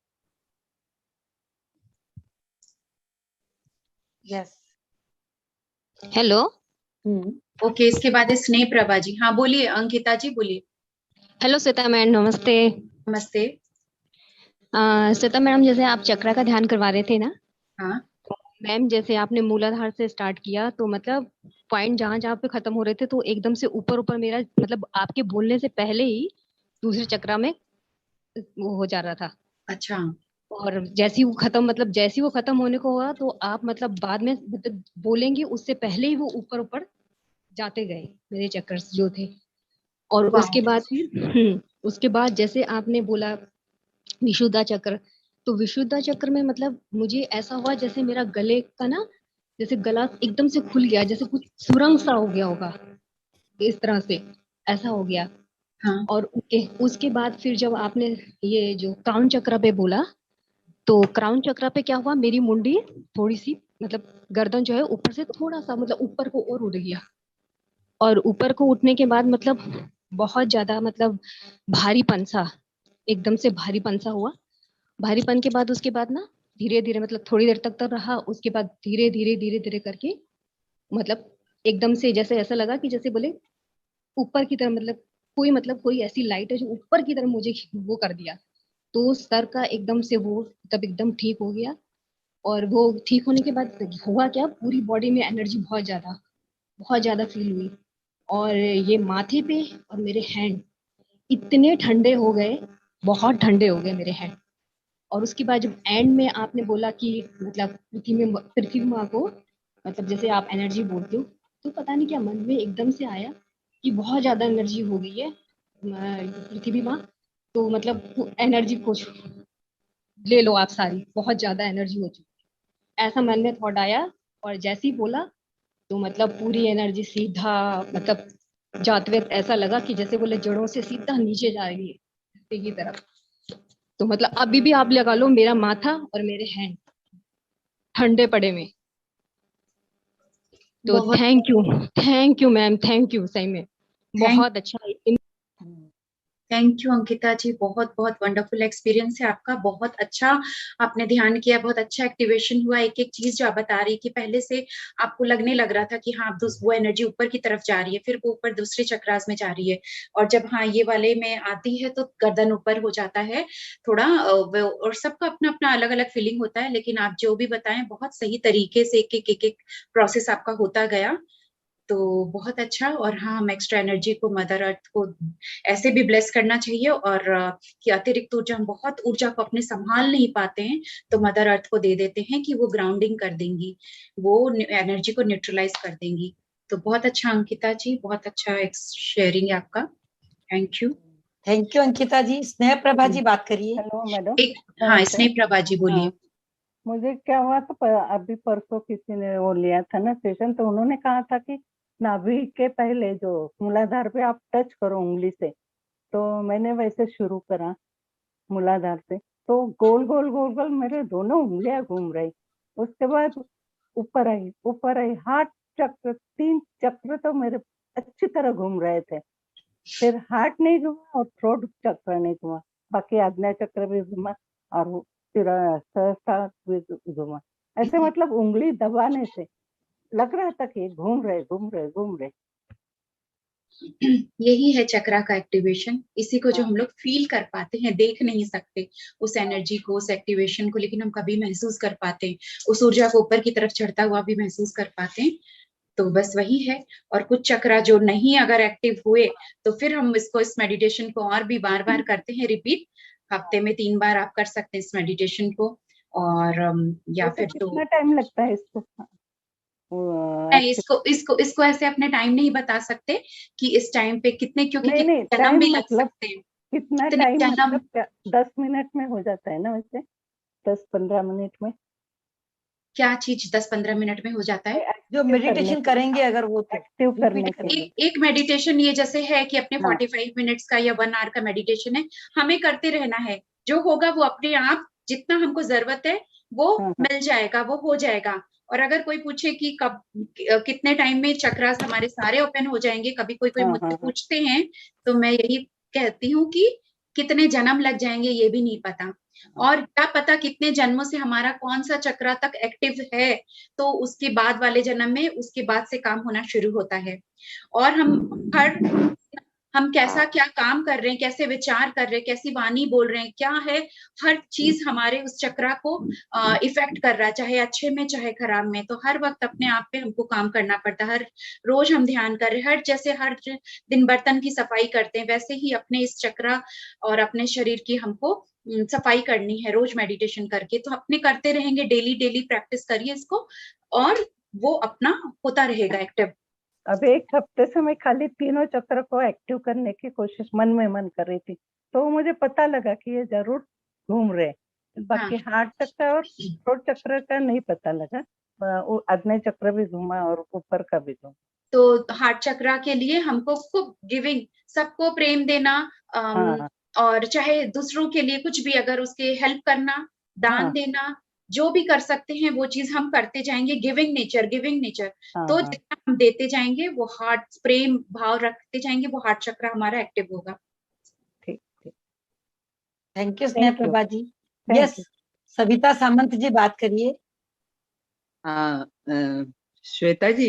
Yes, hello. ओके, इसके बाद है स्नेह प्रभा जी। हाँ बोलिए अंकिता जी, बोलिए। हेलो श्वेता मैम, नमस्ते। नमस्ते। श्वेता मैडम, जैसे आप चक्रा का ध्यान करवा रहे थे ना, हाँ मैम जैसे आपने मूलाधार से स्टार्ट किया, तो मतलब पॉइंट जहाँ जहाँ पे खत्म हो रहे थे, तो एकदम से ऊपर ऊपर मेरा, मतलब आपके बोलने से पहले ही दूसरे चक्रा में वो हो जा रहा था। अच्छा। और जैसे ही वो खत्म, मतलब जैसे ही वो खत्म होने को हुआ, तो आप मतलब बाद में मतलब बोलेंगे उससे पहले ही वो ऊपर ऊपर जाते गए मेरे चक्कर जो थे। और उसके बाद फिर उसके बाद जैसे आपने बोला विशुद्धा चक्र, तो विशुद्धा चक्र में मतलब मुझे ऐसा हुआ जैसे मेरा गले का ना, जैसे गला एकदम से खुल गया, जैसे कुछ सुरंग सा हो गया होगा, इस तरह से ऐसा हो गया। हाँ। और उसके बाद फिर जब आपने ये जो क्राउन चक्र पे बोला, तो क्राउन चक्र पे क्या हुआ, मेरी मुंडी थोड़ी सी, मतलब गर्दन जो है ऊपर से थोड़ा सा, मतलब ऊपर को और उड़ गया। और ऊपर को उठने के बाद मतलब बहुत ज्यादा, मतलब भारीपन सा, एकदम से भारीपन सा हुआ। भारीपन के बाद उसके बाद ना धीरे धीरे, मतलब थोड़ी देर तक तो रहा, उसके बाद धीरे धीरे धीरे धीरे करके, मतलब एकदम से जैसे ऐसा लगा कि जैसे बोले ऊपर की तरफ, मतलब कोई ऐसी लाइट है जो ऊपर की तरफ मुझे वो कर दिया। तो सर का एकदम से वो तब एकदम ठीक हो गया। और वो ठीक होने के बाद हुआ क्या, पूरी बॉडी में एनर्जी बहुत ज्यादा फील हुई। और ये माथे पे और मेरे हैंड इतने ठंडे हो गए, बहुत ठंडे हो गए मेरे हैंड। और उसके बाद जब एंड में आपने बोला कि मतलब पृथ्वी माँ को मतलब जैसे आप एनर्जी बोलते हो, तो पता नहीं क्या मन में एकदम से आया कि बहुत ज्यादा एनर्जी हो गई है पृथ्वी माँ, तो मतलब एनर्जी को ले लो आप सारी, बहुत ज्यादा एनर्जी हो चुकी है, ऐसा मन में थॉट आया। और जैसे ही बोला तो मतलब पूरी एनर्जी सीधा मतलब जाते वक्त ऐसा लगा कि जैसे बोले जड़ों से सीधा नीचे जा रही है धरती की तरफ। तो मतलब अभी भी आप लगा लो मेरा माथा और मेरे हैंड ठंडे पड़े में। तो बहुत thank you ma'am, thank you सही में थैंक बहुत अच्छा। थैंक यू अंकिता जी, बहुत बहुत वंडरफुल एक्सपीरियंस है आपका, बहुत अच्छा आपने ध्यान किया, बहुत अच्छा एक्टिवेशन हुआ। एक एक चीज जो आप बता रही कि पहले से आपको लगने लग रहा था कि हाँ वो एनर्जी ऊपर की तरफ जा रही है, फिर वो ऊपर दूसरे चक्रास में जा रही है, और जब हाँ ये वाले में आती है तो गर्दन ऊपर हो जाता है थोड़ा और सबका अपना अपना अलग अलग फीलिंग होता है, लेकिन आप जो भी बताएं बहुत सही तरीके से एक एक प्रोसेस आपका होता गया, तो बहुत अच्छा। और हाँ, हम एक्स्ट्रा एनर्जी को मदर अर्थ को ऐसे भी ब्लेस करना चाहिए, और कि अतिरिक्त ऊर्जा, हम बहुत ऊर्जा को अपने संभाल नहीं पाते हैं तो मदर अर्थ को दे देते हैं कि वो ग्राउंडिंग कर देंगी, वो एनर्जी को न्यूट्रलाइज कर देंगी। तो बहुत अच्छा अंकिता जी, बहुत अच्छा शेयरिंग है आपका, thank you. Thank you Ankita ji. Sneh Prabha ji बात करिए। Hello madam. एक हाँ, नमस्ते। स्नेह प्रभा जी बोलिए। हाँ, मुझे क्या हुआ था अभी परसों किसी ने वो लिया था ना सेशन, तो उन्होंने कहा था कि नाभि के पहले जो मूलाधार पे आप टच करो उंगली से, तो मैंने वैसे शुरू करा मूलाधार से, तो गोल गोल गोल गोल मेरे दोनों उंगलियां घूम रही। उसके बाद ऊपर आई हार्ट चक्र, 3 चक्र तो मेरे अच्छी तरह घूम रहे थे। फिर हार्ट नहीं घुमा और थ्रोट चक्र नहीं घुमा, बाकी आज्ञा चक्र भी घुमा और फिर सहस्त्रार भी घुमा। ऐसे मतलब उंगली दबाने से लग रहा था कि घूम रहे घूम रहे घूम रहे। यही है चक्रा का एक्टिवेशन, इसी को जो हाँ। हम लोग फील कर पाते हैं, देख नहीं सकते उस एनर्जी को, उस एक्टिवेशन को, लेकिन हम कभी महसूस कर पाते हैं, उस ऊर्जा को ऊपर की तरफ चढ़ता हुआ भी महसूस कर पाते हैं। तो बस वही है। और कुछ चक्रा जो नहीं अगर एक्टिव हुए तो फिर हम इसको, इस मेडिटेशन को और भी बार बार करते हैं रिपीट, हफ्ते में 3 बार आप कर सकते हैं इस मेडिटेशन को। और या वैसे फिर तो कितना टाइम लगता है इसको? नहीं, इसको ऐसे अपने टाइम नहीं बता सकते कि इस टाइम पे कितने, क्योंकि नहीं नहीं, कितने जन्म भी टाइम लग मतलब सकते हैं, कितना कितने टाइम जन्म। मतलब क्या 10 मिनट में हो जाता है ना वैसे? 10-15 मिनट में क्या चीज 10-15 मिनट में हो जाता है? जो एक्टिव करने मेडिटेशन के करेंगे अगर वो तो एक्टिव करने रिपीट के करिए। लिए। एक मेडिटेशन ये जैसे है कि अपने हाँ 45 मिनट्स का या 1 आवर का मेडिटेशन है, हमें करते रहना है, जो होगा वो अपने आप, जितना हमको जरूरत है वो हाँ हाँ मिल जाएगा, वो हो जाएगा। और अगर कोई पूछे कि कब कितने टाइम में चक्रास हमारे सारे ओपन हो जाएंगे, कभी कोई कोई हाँ मुझसे हाँ हाँ। पूछते हैं, तो मैं यही कहती हूँ कि कितने जन्म लग जाएंगे ये भी नहीं पता, और क्या पता कितने जन्मों से हमारा कौन सा चक्रा तक एक्टिव है, तो उसके बाद वाले जन्म में उसके बाद से काम होना शुरू होता है। और हम कैसा क्या काम कर रहे हैं, कैसे विचार कर रहे हैं, कैसी वाणी बोल रहे हैं, क्या है, हर चीज हमारे उस चक्रा को इफेक्ट कर रहा है, चाहे अच्छे में चाहे खराब में। तो हर वक्त अपने आप पे हमको काम करना पड़ता है। हर रोज हम ध्यान कर रहे हैं, जैसे हर दिन बर्तन की सफाई करते हैं, वैसे ही अपने इस चक्रा और अपने शरीर की हमको सफाई करनी है रोज मेडिटेशन करके। तो अपने करते रहेंगे, डेली डेली प्रैक्टिस करिए इसको, और वो अपना होता रहेगा एक्टिव। अब 1 हफ्ते से मैं खाली तीनों चक्र को एक्टिव करने की कोशिश मन कर रही थी, तो मुझे पता लगा कि ये जरूर घूम रहे। हाँ, बाकी हार्ट चक्र और थ्रोट चक्र का नहीं पता लगा। आग्नेय चक्र भी घूमा और ऊपर का भी घूमा। तो हार्ट चक्रा के लिए हमको खूब गिविंग, सबको प्रेम देना, हाँ और चाहे दूसरों के लिए कुछ भी, अगर उसके हेल्प करना, दान हाँ देना, जो भी कर सकते हैं वो चीज हम करते जाएंगे। Giving nature, giving nature. हाँ तो हाँ। जितना हम देते जाएंगे, वो हार्ट प्रेम भाव रखते जाएंगे, वो हार्ट चक्रा हमारा एक्टिव होगा। ठीक ठीक। Thank you Sneh thank you Prabha ji. Thank yes, you. Savita Samant ji बात करिए। हाँ श्वेता जी,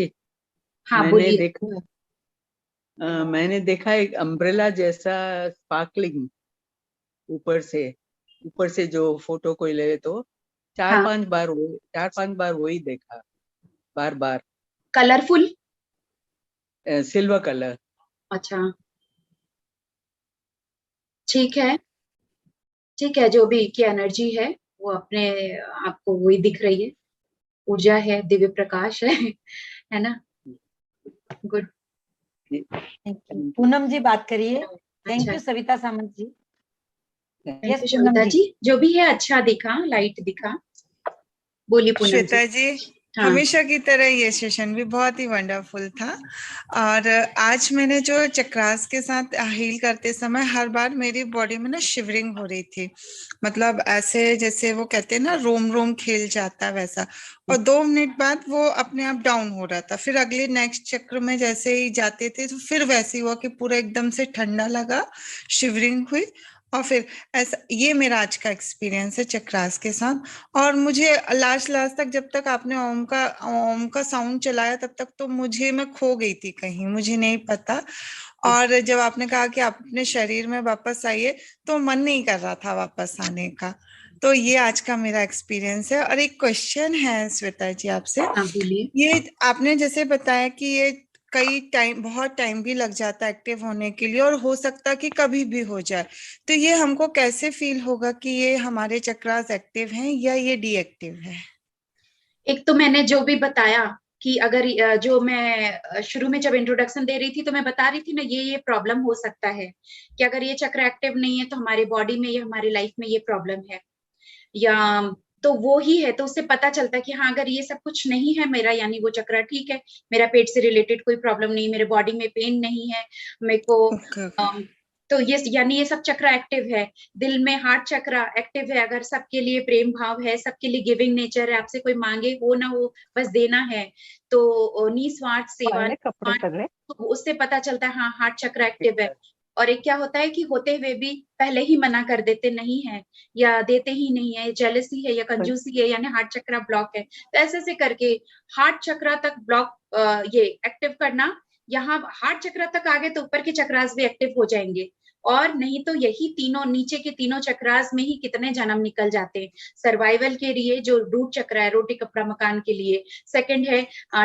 हाँ मैंने बोलिए। देखा मैंने देखा एक अम्ब्रेला जैसा स्पार्कलिंग ऊपर से जो फोटो कोई ले तो हाँ, 4-5 बार वही देखा, बार बार कलरफुल। Silver colour. अच्छा, ठीक है। ठीक है, जो भी की एनर्जी है वो अपने आपको वही दिख रही है, ऊर्जा है, दिव्य प्रकाश है ना? Good. Thank you. Poonam ji बात करिए। थैंक अच्छा, you Savita Samant ji. Thank yes you Poonam Shweta ji. जी, जो भी है अच्छा दिखा, लाइट दिखा। बोलिए पूनम श्वेता जी। जी, हाँ, हमेशा की तरह ये सेशन भी बहुत ही वंडरफुल था। और आज मैंने जो चक्रास के साथ हील करते समय हर बार मेरी बॉडी में ना शिवरिंग हो रही थी, मतलब ऐसे जैसे वो कहते हैं ना रोम रोम खेल जाता है वैसा। और 2 मिनट बाद वो अपने आप डाउन हो रहा था, फिर अगले नेक्स्ट चक्र में जैसे ही जाते थे तो फिर वैसे ही हुआ कि पूरा एकदम से ठंडा लगा, शिवरिंग हुई। और फिर ऐसा, ये मेरा आज का एक्सपीरियंस है चक्रास के साथ। और मुझे लास्ट लास्ट तक जब तक आपने ओम का साउंड चलाया तब तक तो मैं खो गई थी कहीं, मुझे नहीं पता। और जब आपने कहा कि आप अपने शरीर में वापस आइए तो मन नहीं कर रहा था वापस आने का। तो ये आज का मेरा एक्सपीरियंस है। और एक क्वेश्चन है श्वेता जी आपसे, हाँ बोलिए। ये आपने जैसे बताया कि ये बहुत टाइम भी लग जाता है एक्टिव होने के लिए, और हो सकता है कि कभी भी हो जाए। तो ये हमको कैसे फील होगा कि ये हमारे चक्रास एक्टिव हैं या ये डीएक्टिव है? एक तो मैंने जो भी बताया कि अगर जो मैं शुरू में जब इंट्रोडक्शन दे रही थी तो मैं बता रही थी ना, ये प्रॉब्लम हो सकता है कि अगर ये चक्र एक्टिव नहीं है तो हमारे बॉडी में, ये हमारी लाइफ में ये प्रॉब्लम है, या तो वो ही है। तो उससे पता चलता है कि हाँ, अगर ये सब कुछ नहीं है मेरा, यानी वो चक्र ठीक है, मेरा पेट से रिलेटेड कोई प्रॉब्लम नहीं, मेरे बॉडी में पेन नहीं है, मेरे को तो ये यानी ये सब चक्र एक्टिव है। दिल में हार्ट चक्र एक्टिव है, अगर सबके लिए प्रेम भाव है, सबके लिए गिविंग नेचर है, आपसे कोई मांगे हो ना हो बस देना है, तो निस्वार्थ सेवा, तो उससे पता चलता है हाँ हार्ट चक्र एक्टिव है। और एक क्या होता है कि होते हुए भी पहले ही मना कर देते नहीं है या देते ही नहीं है, जेलसी है या कंजूसी है, यानी हार्ट चक्र ब्लॉक है। तो ऐसे से करके हार्ट चक्र तक ब्लॉक ये एक्टिव करना, यहाँ हार्ट चक्र तक आगे तो ऊपर के चक्रास भी एक्टिव हो जाएंगे। और नहीं तो यही तीनों नीचे के तीनों चक्रास में ही कितने जन्म निकल जाते हैं। सर्वाइवल के लिए जो रूट चक्र है, रोटी कपड़ा मकान के लिए। सेकंड है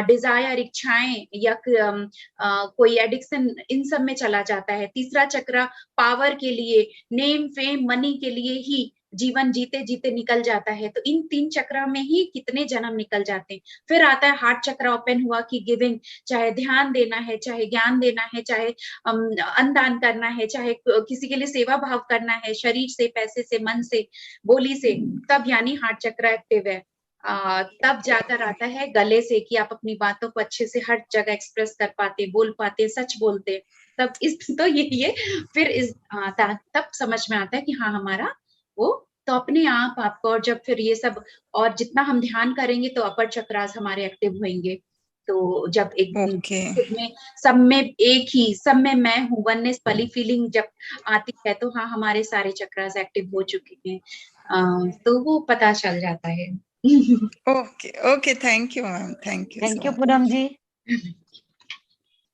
डिजायर, इच्छाएं या कोई एडिक्शन, इन सब में चला जाता है। तीसरा चक्र पावर के लिए, नेम फेम मनी के लिए ही जीवन जीते जीते निकल जाता है। तो इन 3 चक्र में ही कितने जन्म निकल जाते हैं। फिर आता है हार्ट चक्र ओपन हुआ कि गिविंग, चाहे ध्यान देना है, चाहे ज्ञान देना है, चाहे अन्नदान करना है, चाहे किसी के लिए सेवा भाव करना है, शरीर से, पैसे से, मन से, बोली से, तब यानी हार्ट चक्र एक्टिव है। तब जाकर आता है गले से कि आप अपनी बातों को अच्छे से हर जगह एक्सप्रेस कर पाते, बोल पाते, सच बोलते। तब इस तो ये फिर इस तब समझ में आता है कि हाँ हमारा वो, तो अपने आप आपको, और जब फिर ये सब और जितना हम ध्यान करेंगे तो अपर चक्रास हमारे एक्टिव होंगे। तो जब एक खुद में, सब में एक ही, सब में मैं हूँ, वननेस वाली फीलिंग जब आती है तो हाँ हमारे सारे चक्रास एक्टिव हो चुके हैं। तो वो पता चल जाता है। Okay okay, thank you ma'am, thank you. Thank you Poonam ji,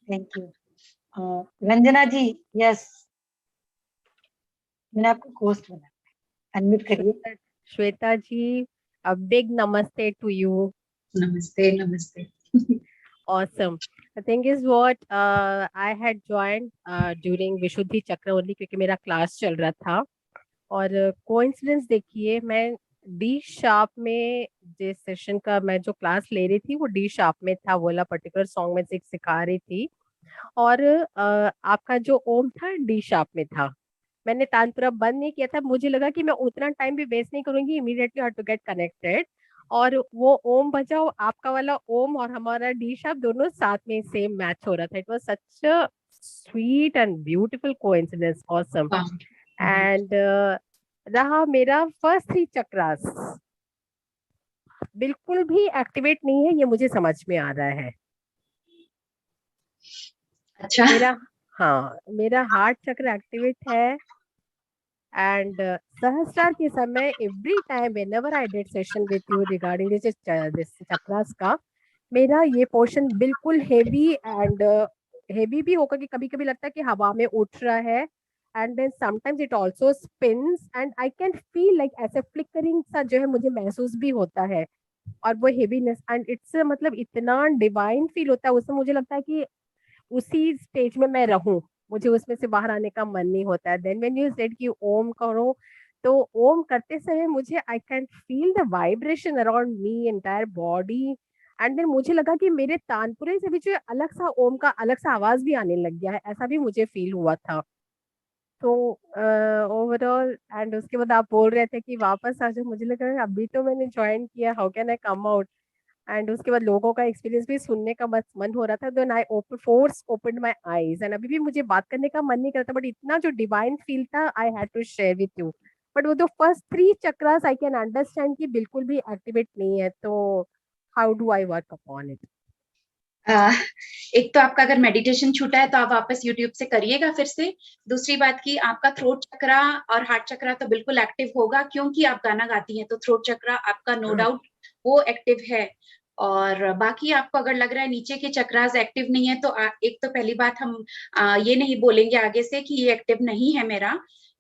thank you. Ranjana ji, yes, मैंने आपको होस्ट बना, अनम्यूट करिए। श्वेता जी, a big namaste to you. नमस्ते नमस्ते। Awesome. The thing is what I had joined during विशुद्धि चक्र only क्योंकि मेरा क्लास चल रहा था। और कोइंसिडेंस देखिए, मैं डी शार्प में जिस सेशन का मैं जो क्लास ले रही थी वो डी शार्प में था, वो वाला पर्टिकुलर सॉन्ग में सिखा रही थी। और आपका जो ओम था डी शार्प में था। मैंने तानपुरा बंद नहीं किया था, मुझे लगा कि मैं उतना टाइम भी वेस्ट नहीं करूंगी, immediately have to get connected. और वो ओम बजा, आपका वाला ओम और हमारा डी शार्प दोनों साथ में सेम मैच हो रहा था। It was such a sweet and beautiful coincidence, awesome. And रहा मेरा फर्स्ट 3 चक्रास बिल्कुल भी एक्टिवेट नहीं है, ये मुझे समझ में आ रहा है। अच्छा। मेरा हार्ट चक्र एक्टिवेट है। एंड सहस्रार के समय every time whenever I did session with you regarding this chakras का, मेरा ये पोर्शन बिल्कुल हेवी एंड हेवी भी होगा कि कभी कभी लगता है कि हवा में उठ रहा है। And then sometimes it also spins and I can feel like ऐसे फ्लिकरिंग सा जो है मुझे महसूस भी होता है। और वो हेवीनेस एंड इट्स मतलब इतना डिवाइन फील होता है उसमें, मुझे लगता है कि उसी स्टेज में मैं रहूं, मुझे उसमें से बाहर आने का मन नहीं होता है। देन व्हेन यू सेड कि ओम करो, तो ओम करते समय मुझे I can feel the vibration around me entire body, and then मुझे लगा कि मेरे तानपुरे से भी जो अलग सा ओम का अलग सा आवाज भी आने लग गया है, ऐसा भी मुझे फील हुआ था। तो ओवरऑल एंड उसके बाद आप बोल रहे थे कि वापस आ जाओ, मुझे लगा अभी तो मैंने ज्वाइन किया, how can I come out. And उसके बाद लोगों का एक्सपीरियंस भी सुनने का मन हो रहा था, then I open my eyes, एंड अभी भी मुझे बात करने का मन नहीं करता, बट इतना जो डिवाइन फील था I had to share with you. But वो जो first 3 chakras I can understand कि बिल्कुल भी एक्टिवेट नहीं है, तो how do I work upon it? एक तो आपका अगर मेडिटेशन छूटा है तो आप वापस यूट्यूब से करिएगा फिर से। दूसरी बात की आपका थ्रोट चक्रा और हार्ट चक्रा तो बिल्कुल एक्टिव होगा, क्योंकि आप गाना गाती हैं, तो थ्रोट चक्रा आपका नो डाउट वो एक्टिव है। और बाकी आपको अगर लग रहा है नीचे के चक्रास एक्टिव नहीं है, तो एक तो पहली बात हम ये नहीं बोलेंगे आगे से कि ये एक्टिव नहीं है मेरा।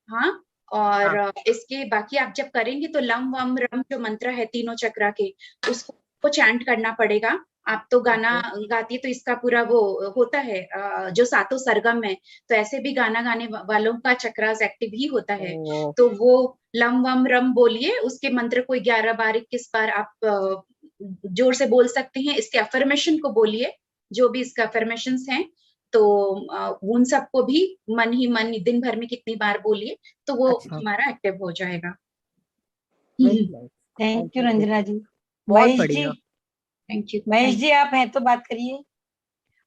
हाँ, और इसके बाकी आप जब करेंगे तो लम वम रम जो मंत्र है तीनों चक्रा के, उसको चैंट करना पड़ेगा। आप तो गाना गाती है तो इसका पूरा वो होता है जो सातों सरगम है, तो ऐसे भी गाना गाने वालों का चक्रास एक्टिव ही होता है। तो वो लम वम रम बोलिए, उसके मंत्र को 11 बार 21 बार आप जोर से बोल सकते हैं। इसके अफर्मेशन को बोलिए, जो भी इसका अफर्मेशंस हैं, तो उन सबको भी मन ही मन दिन भर में कितनी बार बोलिए, तो वो हमारा एक्टिव हो जाएगा। थैंक यू रंजना जी। बहुत महेश जी, बढ़िया। Thank you. महेश जी आप हैं तो बात करिए,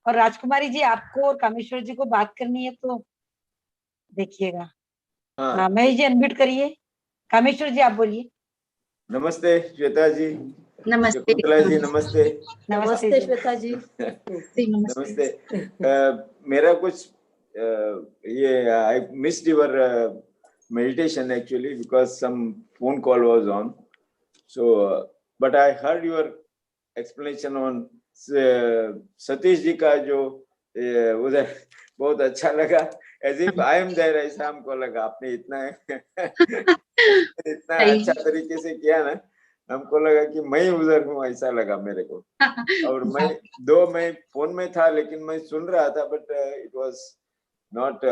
और राजकुमारी जी आपको और कामेश्वर जी को बात करनी है तो देखिएगा। हाँ, महेश जी अनम्यूट करिए। कामेश्वर जी आप बोलिए। नमस्ते श्वेता जी। नमस्ते शकुंतला जी, नमस्ते। नमस्ते श्वेता जी। नमस्ते। मेरा कुछ ये I missed your meditation actually because some phone call was on, so but I heard your explanation on Satish ji का जो उधर बहुत अच्छा लगा, as if I am there ऐसा हमको लगा। आपने इतना इतना अच्छा तरीके से किया ना, हमको लगा कि मैं उधर हूँ ऐसा लगा मेरे को। और मैं फोन में था लेकिन मैं सुन रहा था, but it was not.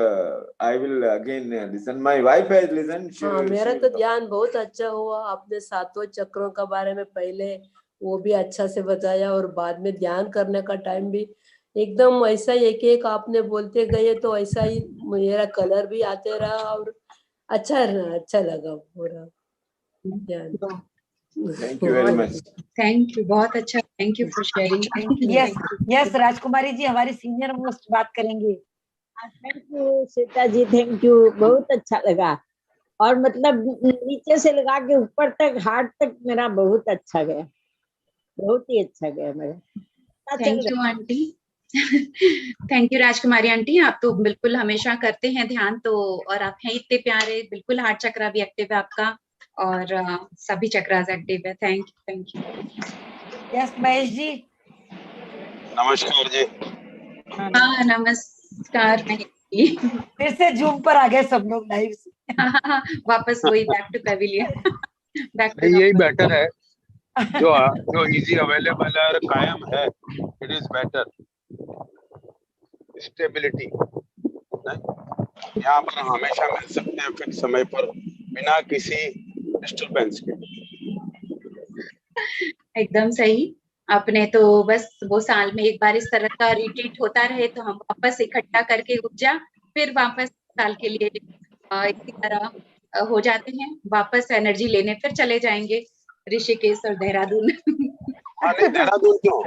I will again listen, my wife has listen. मेरा तो ध्यान बहुत अच्छा हुआ। आपने 7 चक्रों का बारे में पहले वो भी अच्छा से बताया, और बाद में ध्यान करने का टाइम भी एकदम ऐसा ही एक आपने बोलते गए, तो ऐसा ही मेरा कलर भी आते रहा, और अच्छा लगा पूरा ध्यान। Thank you very much. Thank you, बहुत अच्छा, thank you for sharing. Yes Rajkumari ji हमारी सीनियर मोस्ट बात करेंगे। Thank you Shweta ji, thank you, बहुत अच्छा लगा। और मतलब नीचे से लगा के ऊपर तक, हार्ट तक मेरा बहुत अच्छा गया, बहुत ही अच्छा गया मेरा। Thank you aunty. Thank you Rajkumari aunty, आप तो बिल्कुल हमेशा करते हैं ध्यान, तो और आप हैं इतने प्यारे। बिल्कुल हार्ट चक्रा भी एक्टिव है आपका, और सभी चक्रास एक्टिव है। Thank you. Yes Mahesh ji. नमस्कार जी। हाँ नमस्कार महेश जी। फिर से जूम पर आ गए सब लोग लाइव से। वापस वही बैक टू पवेलियन। यही बेटर है, जो इजी अवेलेबल है और कायम है, इट इज बेटर। स्टेबिलिटी यहाँ पर हमेशा मिल सकते हैं फिक्स समय पर, बिना किसी डिस्टरबेंस के। एकदम सही। आपने तो बस वो साल में एक बार इस तरह का रिट्रीट होता रहे, तो हम वापस इकट्ठा करके ऊर्जा फिर वापस साल के लिए इसी तरह हो जाते हैं, वापस एनर्जी लेने फिर चले जाएंगे ऋषिकेश और देहरादून। देहरादून क्यों,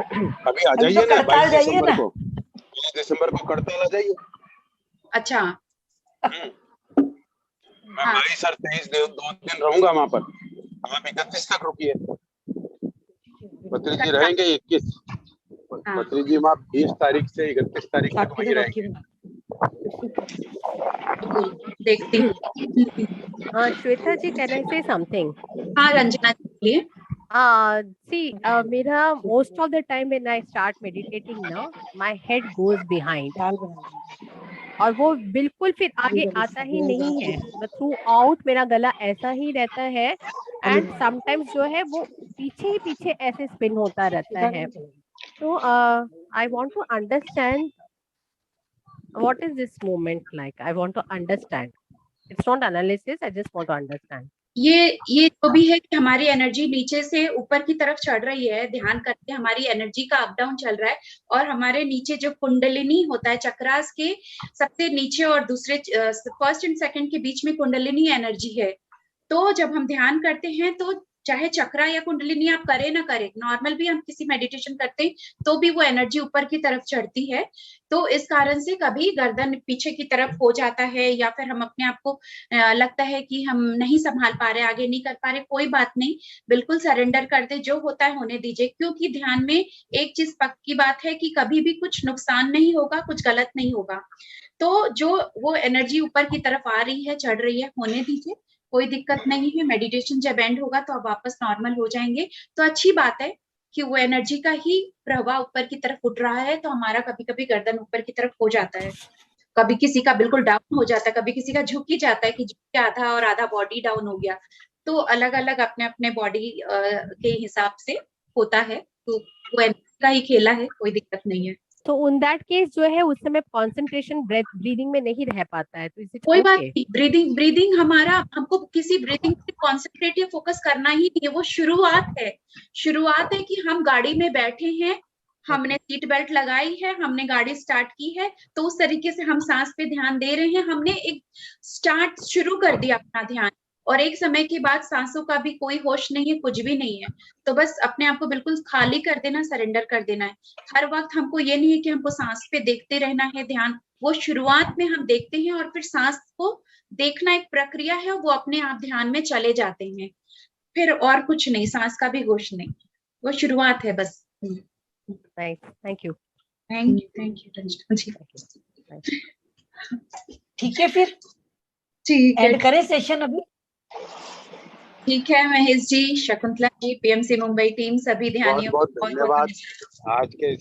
कभी आ जाइए ना, 22 दिसंबर को। 22 दिसंबर को करताल आ जाइए। अच्छा। मैं 22 और 23 2 दिन रहूंगा वहां पर। आप 31 तक रुकिए। पत्री जी रहेंगे 21। पत्री जी वहाँ 20 तारीख से 31 तारीख तक वहीं रहेंगे। देखती हूँ। श्वेता जी, कैन आई से समथिंग? हाँ रंजना जी। See, मेरा most of the time when I start meditating now, my head goes behind, और वो बिल्कुल फिर आगे आता ही नहीं है। थ्रू आउट मेरा गला ऐसा ही रहता है, एंड समटाइम्स जो है वो पीछे ही पीछे ऐसे स्पिन होता रहता है। तो I want to understand what is this movement like. I want to understand. It's not analysis. I just want to understand. ये जो भी है कि हमारी एनर्जी नीचे से ऊपर की तरफ चढ़ रही है, ध्यान करके हमारी एनर्जी का अप डाउन चल रहा है, और हमारे नीचे जो कुंडलिनी होता है, चक्रास के सबसे नीचे और दूसरे फर्स्ट एंड सेकंड के बीच में कुंडलिनी एनर्जी है। तो जब हम ध्यान करते हैं तो चाहे चक्रा या कुंडलिनी आप करें ना करें, नॉर्मल भी हम किसी मेडिटेशन करते हैं तो भी वो एनर्जी ऊपर की तरफ चढ़ती है। तो इस कारण से कभी गर्दन पीछे की तरफ हो जाता है, या फिर हम अपने आप को लगता है कि हम नहीं संभाल पा रहे, आगे नहीं कर पा रहे, कोई बात नहीं, बिल्कुल सरेंडर कर दे, जो होता है होने दीजिए। क्योंकि ध्यान में एक चीज पक्की बात है कि कभी भी कुछ नुकसान नहीं होगा, कुछ गलत नहीं होगा। तो जो वो एनर्जी ऊपर की तरफ आ रही है, चढ़ रही है, होने दीजिए, कोई दिक्कत नहीं है। मेडिटेशन जब एंड होगा तो आप वापस नॉर्मल हो जाएंगे। तो अच्छी बात है कि वो एनर्जी का ही प्रवाह ऊपर की तरफ उठ रहा है। तो हमारा कभी कभी गर्दन ऊपर की तरफ हो जाता है, कभी किसी का बिल्कुल डाउन हो जाता है, कभी किसी का झुक ही जाता है कि झुक के आधा और आधा बॉडी डाउन हो गया। तो अलग अलग अपने अपने बॉडी के हिसाब से होता है। तो वो एनर्जी का ही खेला है, कोई दिक्कत नहीं है। तो उन दैट केस जो है उस समय कंसंट्रेशन ब्रीदिंग में नहीं रह पाता है, तो इसे कोई बात नहीं। ब्रीदिंग हमारा, हमको किसी ब्रीदिंग पे कॉन्सेंट्रेट या फोकस करना ही नहीं है। वो शुरुआत है कि हम गाड़ी में बैठे हैं, हमने सीट बेल्ट लगाई है, हमने गाड़ी स्टार्ट की है, तो उस तरीके से हम सांस पे ध्यान दे रहे हैं। हमने एक स्टार्ट शुरू कर दिया अपना ध्यान, और एक समय के बाद सांसों का भी कोई होश नहीं है, कुछ भी नहीं है। तो बस अपने आप को बिल्कुल खाली कर देना, सरेंडर कर देना है। हर वक्त हमको ये नहीं है कि हमको सांस पे देखते रहना है ध्यान। वो शुरुआत में हम देखते हैं और फिर सांस को देखना एक प्रक्रिया है, वो अपने आप ध्यान में चले जाते हैं। फिर और कुछ नहीं, सांस का भी होश नहीं, वो शुरुआत है बस। Thank you. ठीक है, फिर ठीक है, एंड करें सेशन अभी। ठीक है महेश जी, शकुंतला जी, पीएमसी मुंबई टीम, सभी ध्यानियों बहुत बहुत धन्यवाद आज के